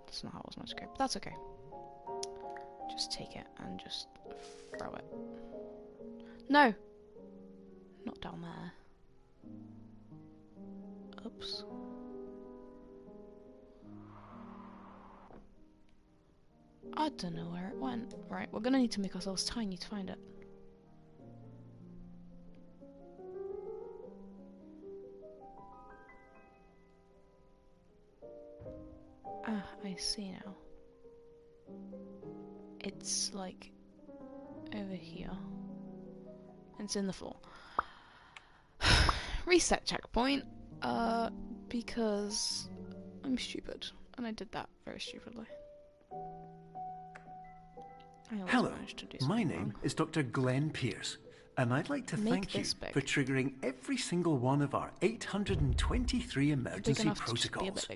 That's not how it was meant to go, but that's okay. Just take it and just throw it. No! Not down there. Oops. I don't know where it went. Right, we're gonna need to make ourselves tiny to find it. Ah, I see now. It's like over here. It's in the floor. Reset checkpoint. Because I'm stupid, and I did that very stupidly. Hello, my name is Dr. Glenn Pierce, and I'd like to thank you for triggering every single one of our 823 emergency protocols.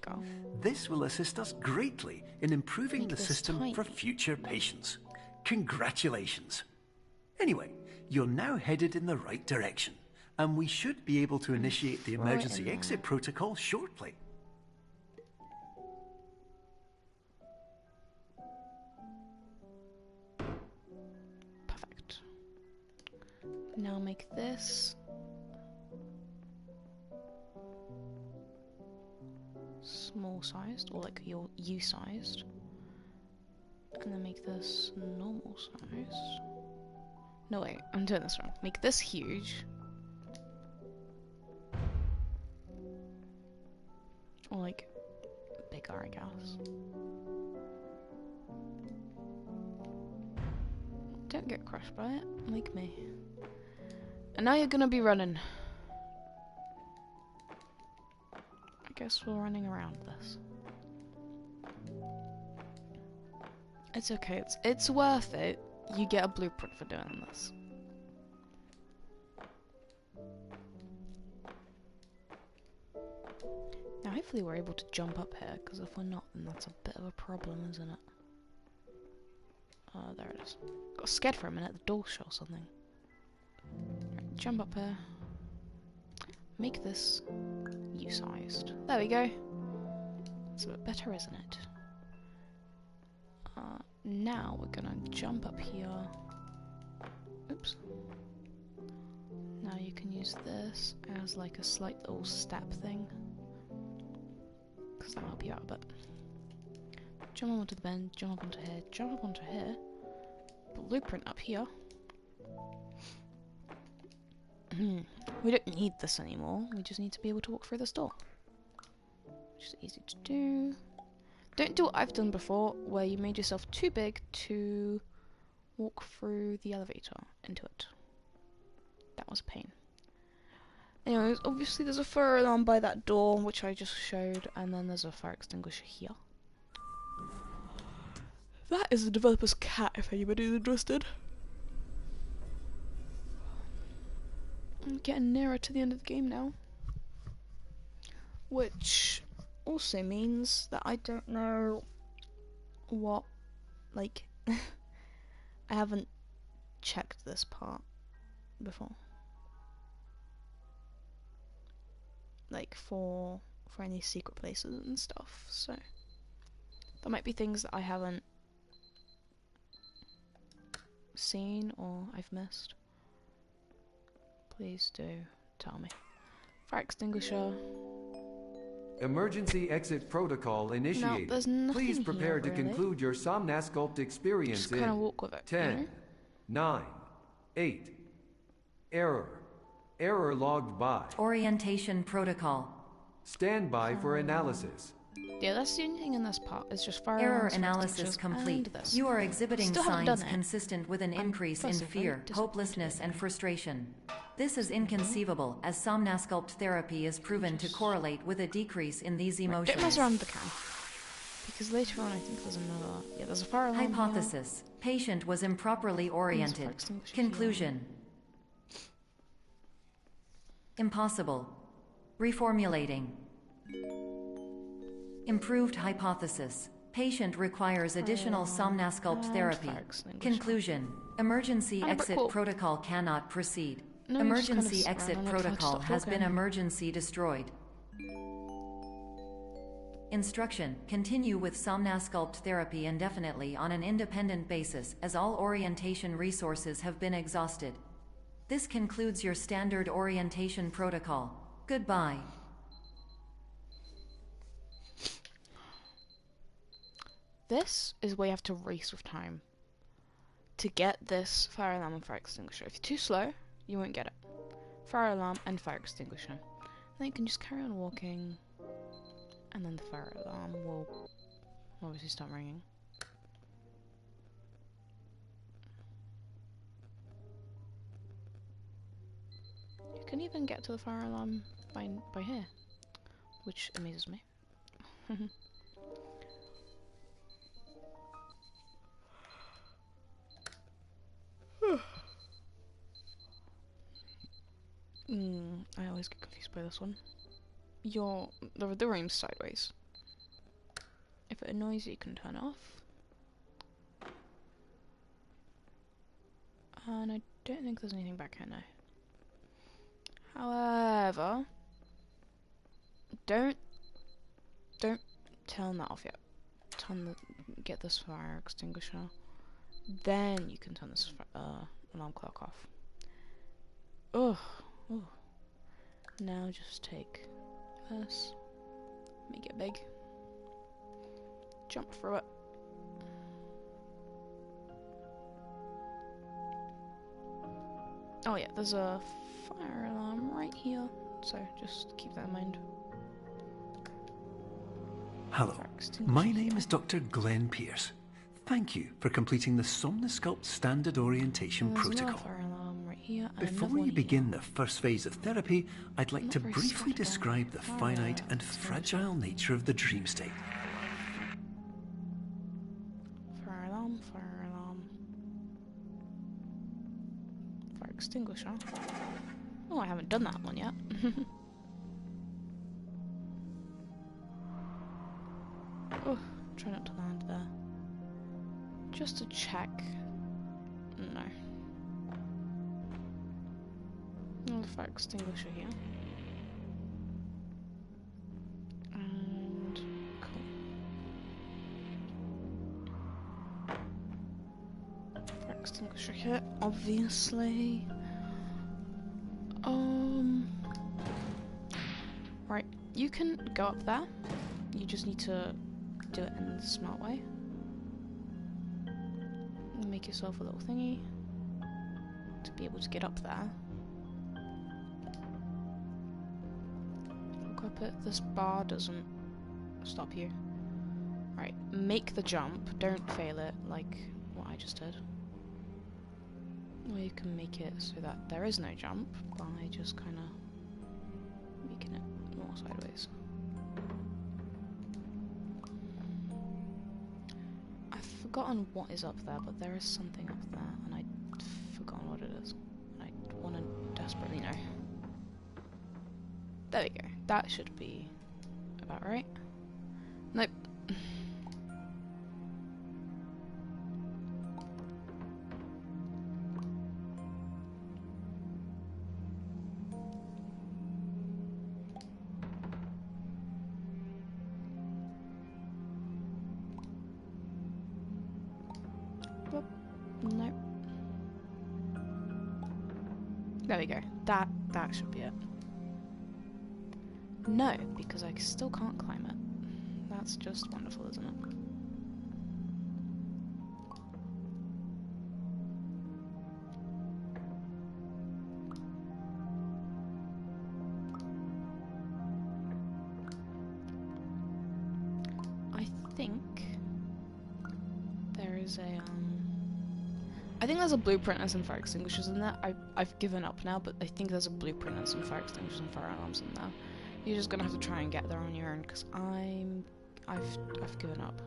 This will assist us greatly in improving the system for future patients. Congratulations. Anyway, you're now headed in the right direction, and we should be able to initiate the emergency exit protocol shortly. Now make this small sized, or like your U sized, and then make this normal sized. No wait, I'm doing this wrong. Make this huge, or like bigger, I guess. Don't Don't get crushed by it, like me. And now you're gonna be running. I guess we're running around this. It's okay, it's worth it. You get a blueprint for doing this. Now hopefully we're able to jump up here, because if we're not, then that's a bit of a problem, isn't it? There it is. Got scared for a minute, the door shut or something. Right, jump up here. Make this U-sized. There we go. It's a bit better, isn't it? Now we're gonna jump up here. Oops. Now you can use this as like a slight little step thing, because that'll help you out a bit. Jump up onto the bend, jump up onto here, jump up onto here. Blueprint up here. We don't need this anymore. We just need to be able to walk through this door, which is easy to do. Don't do what I've done before, where you made yourself too big to walk through the elevator into it. That was a pain. Anyways, obviously there's a fire alarm by that door, which I just showed, and then there's a fire extinguisher here. That is the developer's cat, if anybody's interested. I'm getting nearer to the end of the game now. Which also means that I don't know what, like, I haven't checked this part before. Like, for any secret places and stuff, so there might be things that I haven't seen or I've missed. Please do tell me. Fire extinguisher. Emergency exit protocol initiated. No, there's nothing Please prepare here, to really. conclude your Somnasculpt experience Just kind of walk with it. 10, 9, 8. Error logged by. Orientation protocol. Stand by for analysis. Yeah, that's the only thing in this part. It's just fire Error alarms, fire analysis extinguishers, complete. and this. You are exhibiting Still haven't signs done it. consistent with an I'm increase in personally very fear, disappointed. hopelessness, and frustration. This is inconceivable, as Somnasculpt therapy is proven to correlate with a decrease in these emotions. Don't mess around with the cam. Because later on I think there's another... Yeah, there's a fire alarm Hypothesis. Patient was improperly oriented. extinguisher Conclusion. Impossible. Reformulating. Improved hypothesis. Patient requires additional Somnasculpt and therapy. fire extinguisher. Conclusion. Emergency And a brick exit wall. protocol cannot proceed. No, you just kinda Emergency sit exit around and wait for it to protocol stop has been talking. emergency destroyed. Instruction. Continue with Somnasculpt therapy indefinitely on an independent basis, as all orientation resources have been exhausted. This concludes your standard orientation protocol. Goodbye. This is where you have to race with time to get this fire alarm and fire extinguisher. If you're too slow, you won't get it. Fire alarm and fire extinguisher. Then you can just carry on walking, and then the fire alarm will obviously start ringing. You can even get to the fire alarm by here, which amazes me. I always get confused by this one. The room's sideways. If it annoys you, you can turn it off. And I don't think there's anything back here now. However, don't turn that off yet. Get this fire extinguisher. Then you can turn this alarm clock off. Ugh. Ooh. Now just take this, make it big, jump through it. Oh yeah, there's a fire alarm right here, so just keep that in mind. Hello, my name is Dr. Glenn Pierce. Thank you for completing the Somnosculpt Standard Orientation There's another Protocol. fire alarm right here, and Before another you one begin here. the first phase of therapy, I'd like Not to very briefly scatterable. describe the finite and fragile nature of the dream state. Fire alarm, fire alarm. Fire extinguisher. Oh, I haven't done that one yet. Oh, try not to land there. Just to check. No. Another fire extinguisher here. And cool. Fire extinguisher here, obviously. Right, you can go up there. You just need to do it in the smart way. Make yourself a little thingy to be able to get up there. Look up it. This bar doesn't stop you. Right, make the jump. Don't fail it like what I just did. Or you can make it so that there is no jump by just kind of making it more sideways. I've forgotten what is up there, but there is something up there, and I've forgotten what it is. I want to desperately know. There we go. That should be about right. Nope. Nope. There we go. That should be it. No, because I still can't climb it. That's just wonderful, isn't it? I think there is a I think there's a blueprint and some fire extinguishers in there. I've given up now, but I think there's a blueprint and some fire extinguishers and fire alarms in there. You're just gonna have to try and get there on your own, because I've given up.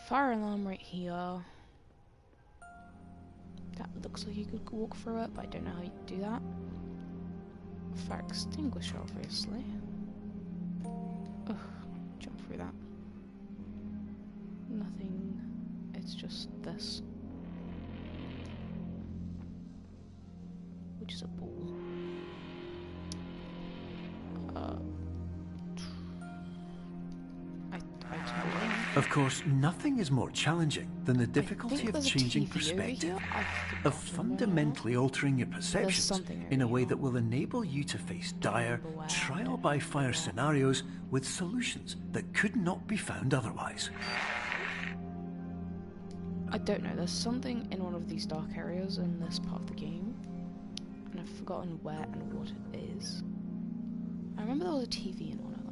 Fire alarm right here. That looks like you could walk through it, but I don't know how you do that. Fire extinguisher, obviously. Ugh, jump through that. Nothing. It's just this. Which is a ball. Of course, nothing is more challenging than the difficulty of changing perspective, of fundamentally altering your perceptions in a way that will enable you to face dire, trial-by-fire scenarios with solutions that could not be found otherwise. I don't know, there's something in one of these dark areas in this part of the game, and I've forgotten where and what it is. I remember there was a TV in one of them.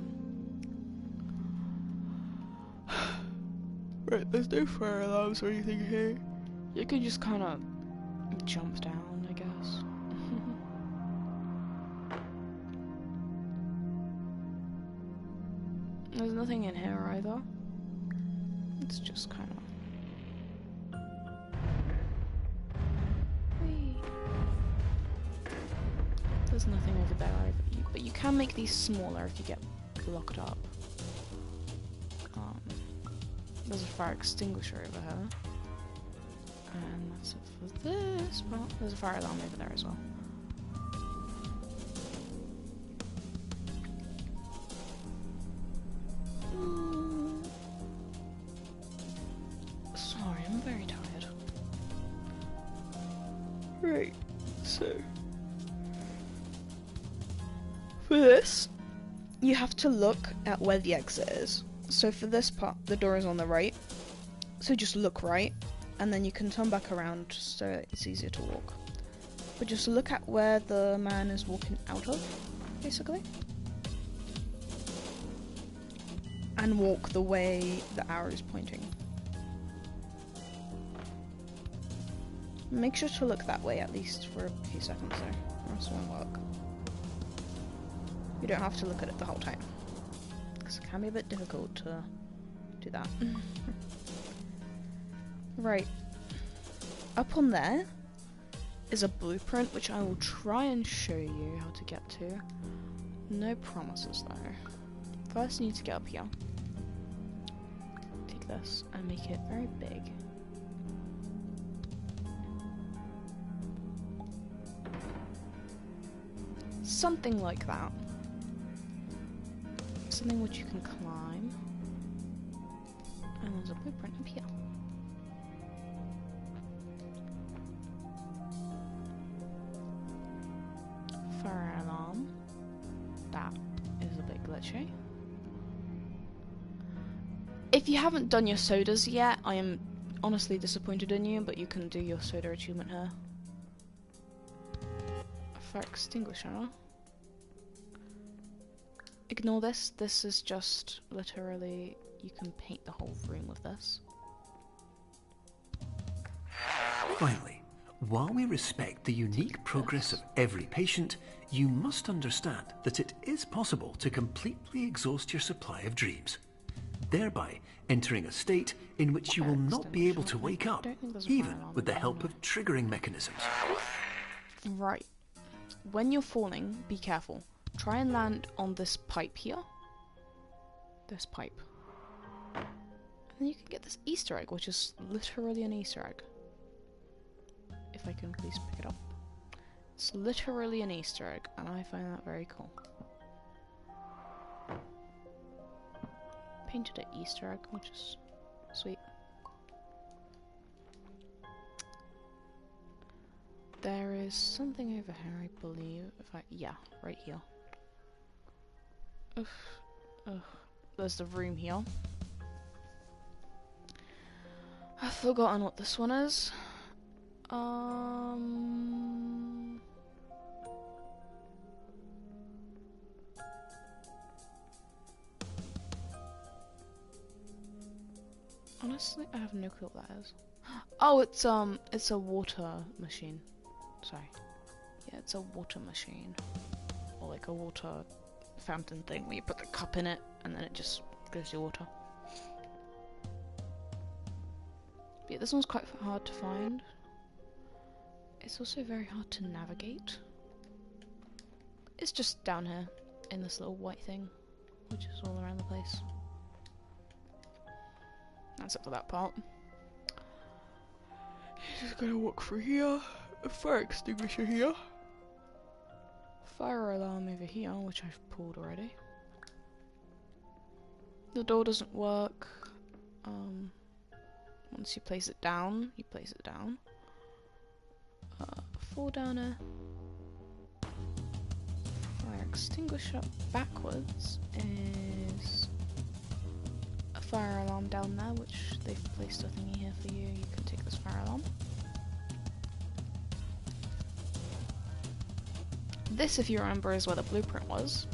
Right, there's no fire alarms or anything here. You can just kind of jump down, I guess. There's nothing in here either. It's just kind of... Whee. There's nothing over there either. But you can make these smaller if you get locked up. There's a fire extinguisher over here. And that's it for this part. There's a fire alarm over there as well. Sorry, I'm very tired. Right, so... for this, you have to look at where the exit is. So for this part, the door is on the right. So just look right, and then you can turn back around so it's easier to walk. But just look at where the man is walking out of, basically. And walk the way the arrow is pointing. Make sure to look that way at least for a few seconds there, or else it won't work. You don't have to look at it the whole time, because it can be a bit difficult to do that. Right. Up on there is a blueprint, which I will try and show you how to get to. No promises though. First you need to get up here. Take this and make it very big. Something like that. Something which you can climb. And there's a blueprint up here. Fire alarm. That is a bit glitchy. If you haven't done your sodas yet, I am honestly disappointed in you, but you can do your soda achievement here. Fire extinguisher. Ignore this. This is just literally, you can paint the whole room with this. Finally, while we respect the unique progress of every patient, you must understand that it is possible to completely exhaust your supply of dreams, thereby entering a state in which you will not be able to wake up, even with the help of triggering mechanisms. Right. When you're falling, be careful. Try and land on this pipe here. This pipe. And then you can get this Easter egg, which is literally an Easter egg. If I can please pick it up. It's literally an Easter egg, and I find that very cool. Painted an Easter egg, which is sweet. There is something over here, I believe. Yeah, right here. Ugh. There's the room here. I've forgotten what this one is. Honestly, I have no clue what that is. Oh, it's a water machine. Sorry. Yeah, it's a water machine. Or like a water fountain thing where you put the cup in it and then it just gives you water. But yeah, this one's quite hard to find. It's also very hard to navigate. It's just down here in this little white thing, which is all around the place. That's it for that part. Just gonna walk through here. A fire extinguisher here. Fire alarm over here, which I've pulled already. The door doesn't work. Once you place it down, you place it down. Fall downer. Fire extinguisher backwards is a fire alarm down there, which they've placed a thingy here for you. You can take this fire alarm. This, if you remember, is where the blueprint was.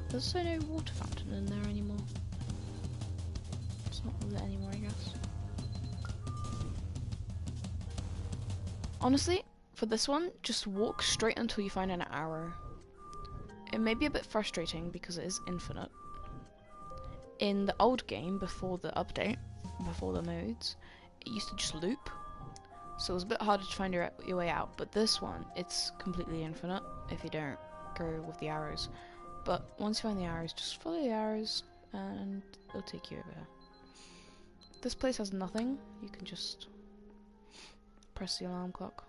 There's also no water fountain in there anymore. It's not lit anymore, I guess. Honestly, for this one, just walk straight until you find an arrow. It may be a bit frustrating because it is infinite. In the old game, before the update, before the modes, it used to just loop. So it was a bit harder to find your way out, but this one, it's completely infinite if you don't go with the arrows. But once you find the arrows, just follow the arrows and it'll take you over here. This place has nothing, you can just press the alarm clock.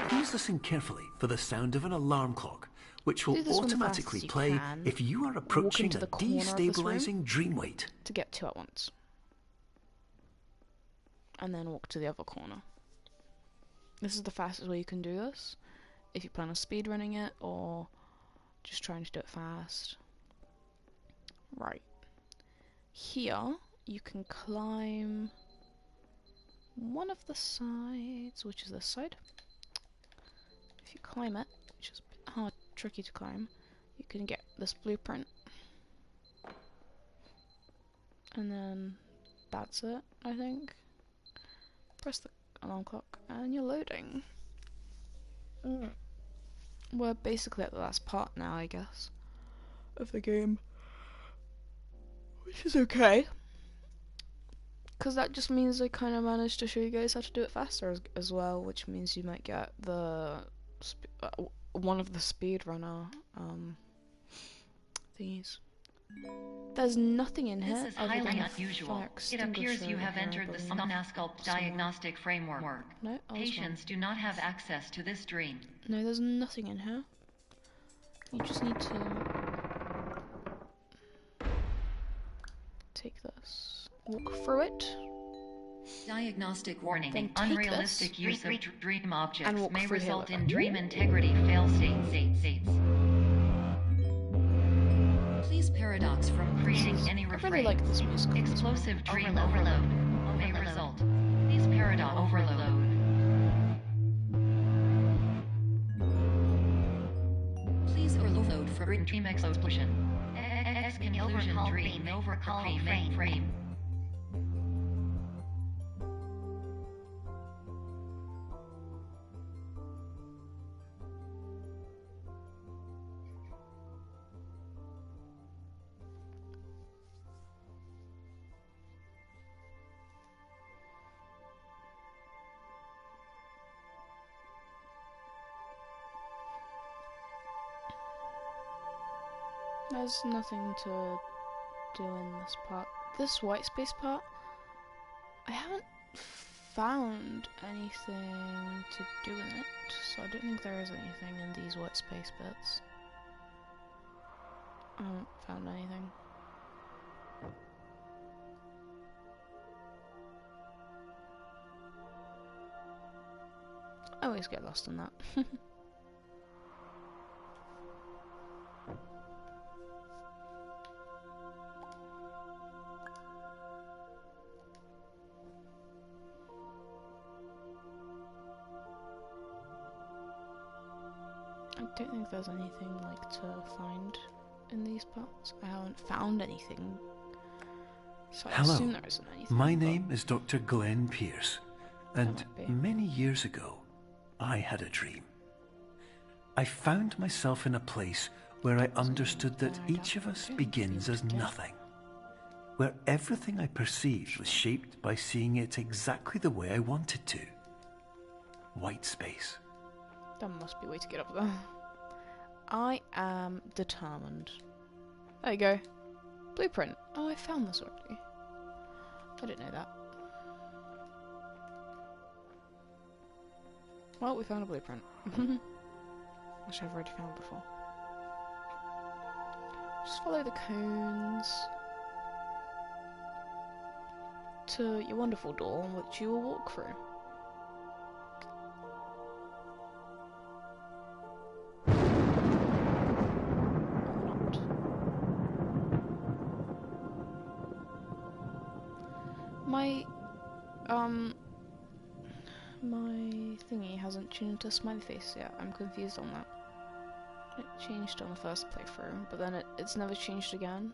Please listen carefully for the sound of an alarm clock, which will automatically play if you are approaching a destabilizing dream weight. To get two at once. And then walk to the other corner. This is the fastest way you can do this, if you plan on speedrunning it or just trying to do it fast. Right. Here, you can climb one of the sides, which is this side. If you climb it, which is a bit hard, tricky to climb, you can get this blueprint. And then that's it, I think. Press the alarm clock and you're loading. We're basically at the last part now, I guess, of the game. Which is okay. Because that just means I kind of managed to show you guys how to do it faster as well, which means you might get the one of the speedrunner thingies. There's nothing in here. This is highly unusual. It appears you have entered the Somnasculpt diagnostic framework. No, Patients do not have access to this dream. No, there's nothing in here. You just need to take this, walk through it. Diagnostic warning. Then take Unrealistic this use of dream objects and walk may through here result with in it. dream integrity fail-states. Please paradox from creating any I refrain. really like this music. Explosive dream overload may result. Please paradox overload. Please overload for dream explosion. Exclusion dream overcall frame. There's nothing to do in this part. This white space part, I haven't found anything to do in it, so I don't think there is anything in these white space bits. I haven't found anything. I always get lost in that. I don't think there's anything like to find in these parts. I haven't found anything, so I assume there isn't anything. My name is Dr. Glenn Pierce, and many years ago, I had a dream. I found myself in a place where I understood that each of us begins as nothing, where everything I perceived was shaped by seeing it exactly the way I wanted to. White space. There must be a way to get up there. I am determined. There you go. Blueprint. Oh, I found this already. I didn't know that. Well, we found a blueprint. Which I've already found before. Just follow the cones to your wonderful door, which you will walk through. My thingy hasn't tuned to smiley face yet. I'm confused on that. It changed on the first playthrough, but then it's never changed again.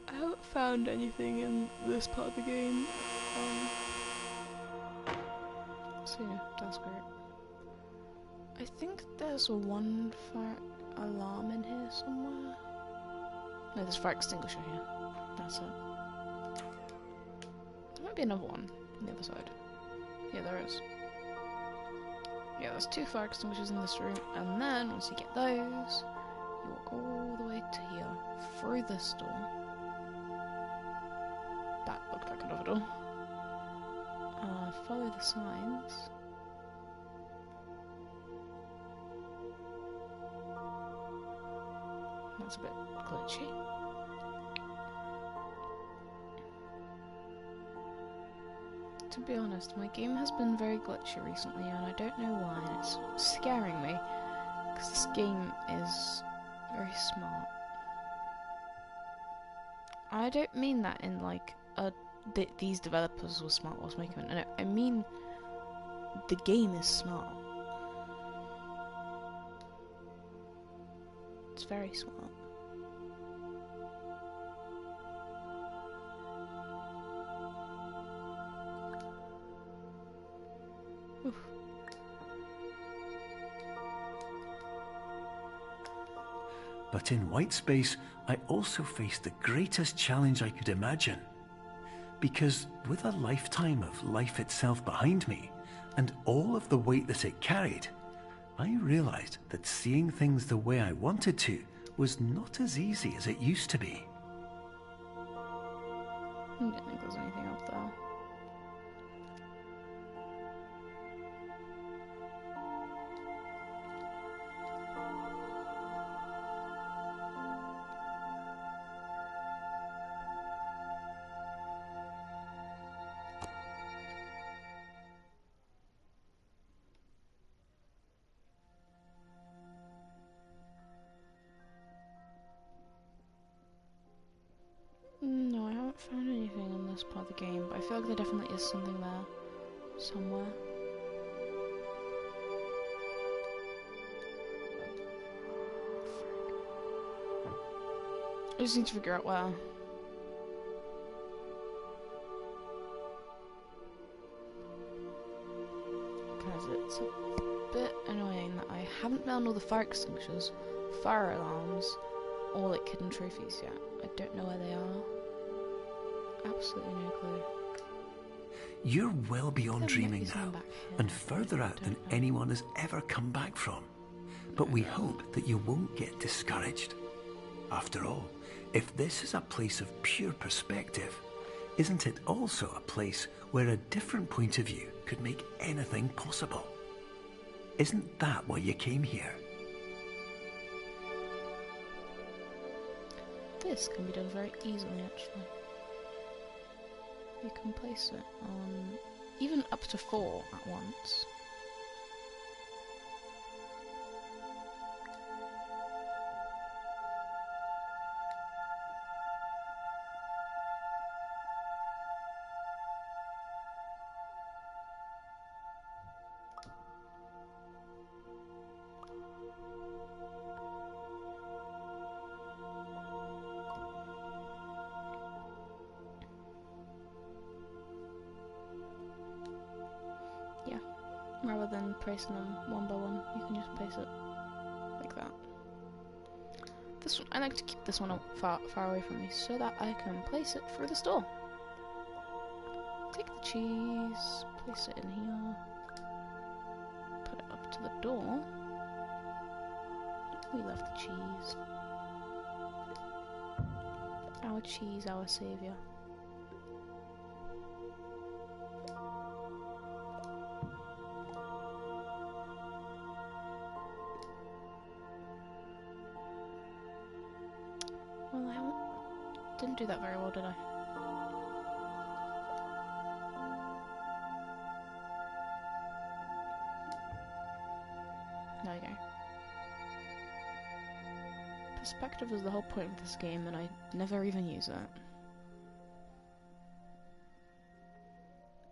I haven't found anything in this part of the game. So yeah, that's great. I think there's a one fire alarm in here somewhere. No, there's a fire extinguisher here. That's it. There might be another one on the other side. Yeah, there is. Yeah, there's 2 fire extinguishers in this room, and then once you get those, you walk all the way to here, through this door. That looked like another door. Follow the signs. That's a bit glitchy. To be honest, my game has been very glitchy recently, and I don't know why, and it's scaring me, because this game is very smart. I don't mean that in like these developers were smart whilst making it. No, I mean the game is smart. It's very smart. Oof. But in white space, I also faced the greatest challenge I could imagine. Because with a lifetime of life itself behind me, and all of the weight that it carried, I realized that seeing things the way I wanted to was not as easy as it used to be. I don't think there's anything up there. No, I haven't found anything in this part of the game, but I feel like there definitely is something there somewhere. I just need to figure out where. Because it's a bit annoying that I haven't found all the fire extinguishers, fire alarms, or like hidden trophies yet. I don't know where they are. Absolutely no clue. You're well beyond There dreaming might be now, some back here. and further out than Don't know. anyone has ever come back from. But we hope that you won't get discouraged. After all, if this is a place of pure perspective, isn't it also a place where a different point of view could make anything possible? Isn't that why you came here? This can be done very easily, actually. You can place it on even up to 4 at once. Rather than placing them one by one, you can just place it like that. This one, I like to keep this one far away from me so that I can place it through the store. Take the cheese, place it in here, put it up to the door. We love the cheese. Our cheese, our saviour. Well, didn't do that very well, did I? There we go. Perspective is the whole point of this game, and I never even use it.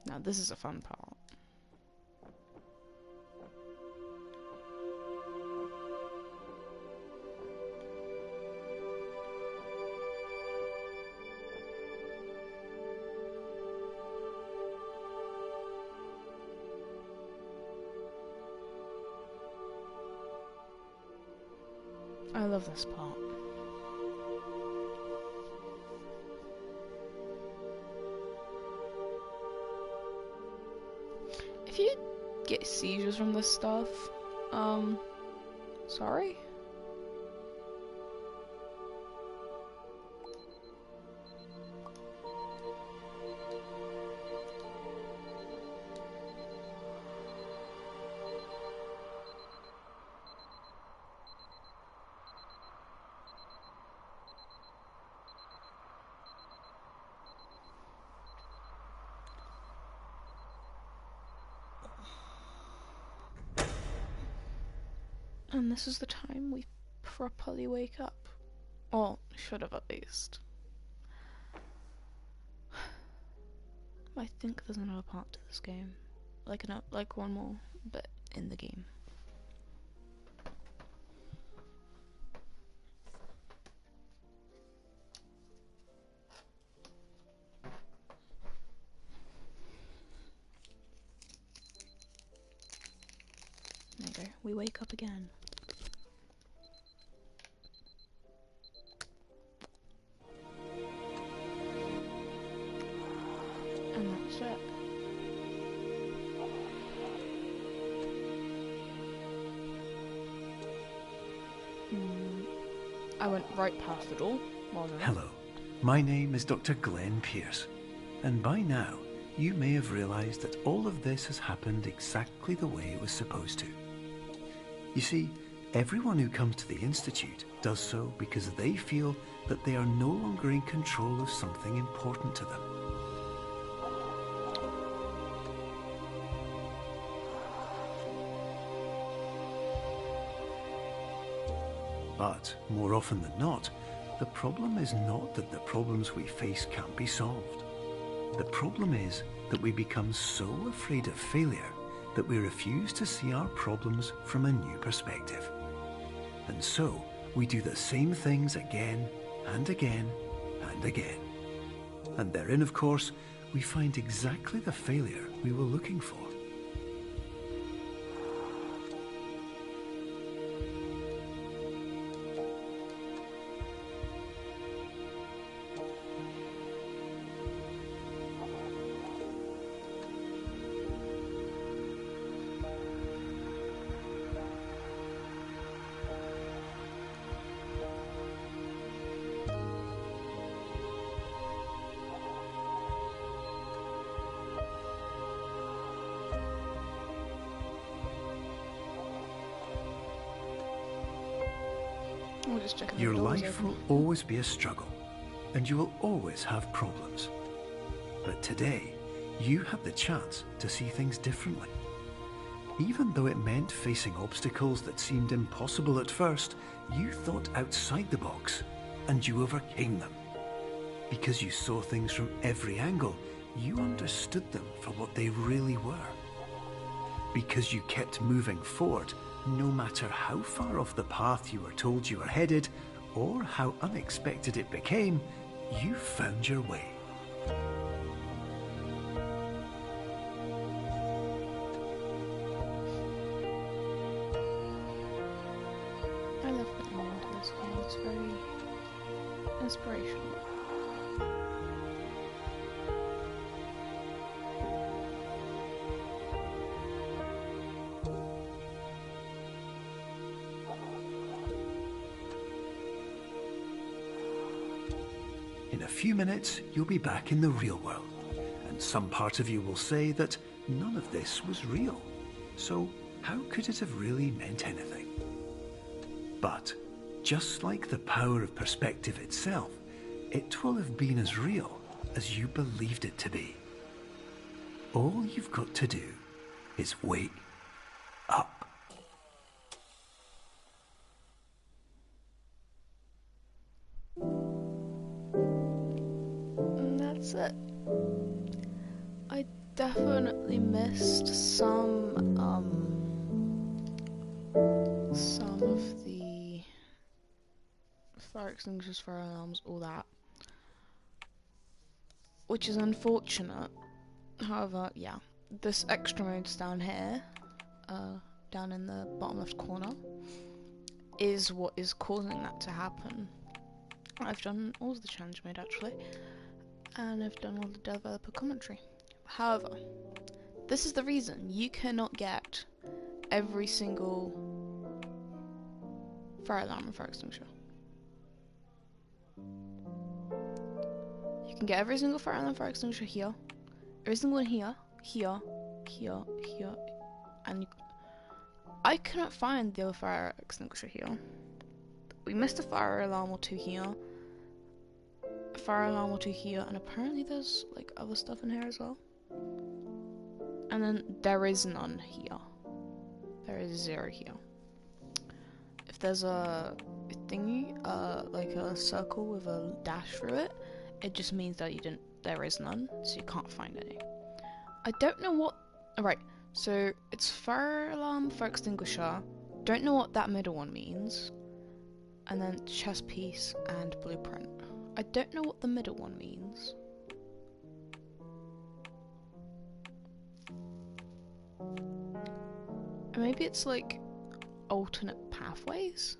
Now, this is a fun part. I love this part. If you get seizures from this stuff, sorry? And this is the time we properly wake up. Or should have, at least. I think there's another part to this game. Like one more bit in the game. we wake up again. And that's it. I went right past the door. Hello, my name is Dr. Glenn Pierce, and by now you may have realised that all of this has happened exactly the way it was supposed to. You see, everyone who comes to the Institute does so because they feel that they are no longer in control of something important to them. But, more often than not, the problem is not that the problems we face can't be solved. The problem is that we become so afraid of failure that we refuse to see our problems from a new perspective. And so, we do the same things again and again and again. And therein, of course, we find exactly the failure we were looking for. Your life will always be a struggle, and you will always have problems. But today, you have the chance to see things differently. Even though it meant facing obstacles that seemed impossible at first, you thought outside the box, and you overcame them. Because you saw things from every angle, you understood them for what they really were. Because you kept moving forward, no matter how far off the path you were told you were headed, or how unexpected it became, you found your way. I love getting into this game, it's very inspirational. In a few minutes, you'll be back in the real world, and some part of you will say that none of this was real. So how could it have really meant anything? But just like the power of perspective itself, it will have been as real as you believed it to be. All you've got to do is wake up. That's it. I definitely missed some of the fire extinguishers, fire alarms, all that, which is unfortunate. However, yeah, this extra mode's down here, down in the bottom left corner, is what is causing that to happen. I've done all of the challenge mode actually, and I've done all the developer commentary. However, this is the reason you cannot get every single fire alarm and fire extinguisher. You can get every single fire alarm and fire extinguisher here, every single one here, here, here, here, and I couldn't find the other fire extinguisher here. We missed a fire alarm or two here, a fire alarm or two here, and apparently there's like other stuff in here as well. And then there is none here. There is 0 here. If there's a thingy, like a circle with a dash through it, it just means that there is none, so you can't find any. I don't know what. Alright, so it's fire alarm, fire extinguisher. Don't know what that middle one means. And then chess piece and blueprint. I don't know what the middle one means. Maybe it's like alternate pathways?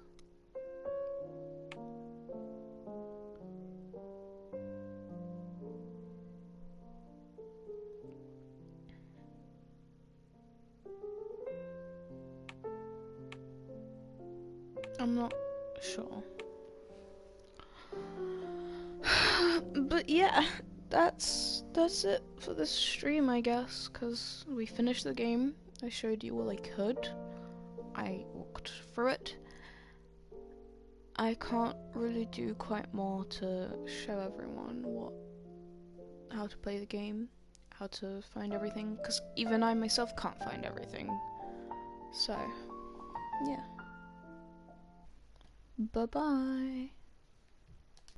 I'm not sure. But yeah, that's it for this stream, I guess, because we finished the game. I showed you all I could. I walked through it. I can't really do quite more to show everyone how to play the game, how to find everything, because even I myself can't find everything. So, yeah. Bye-bye.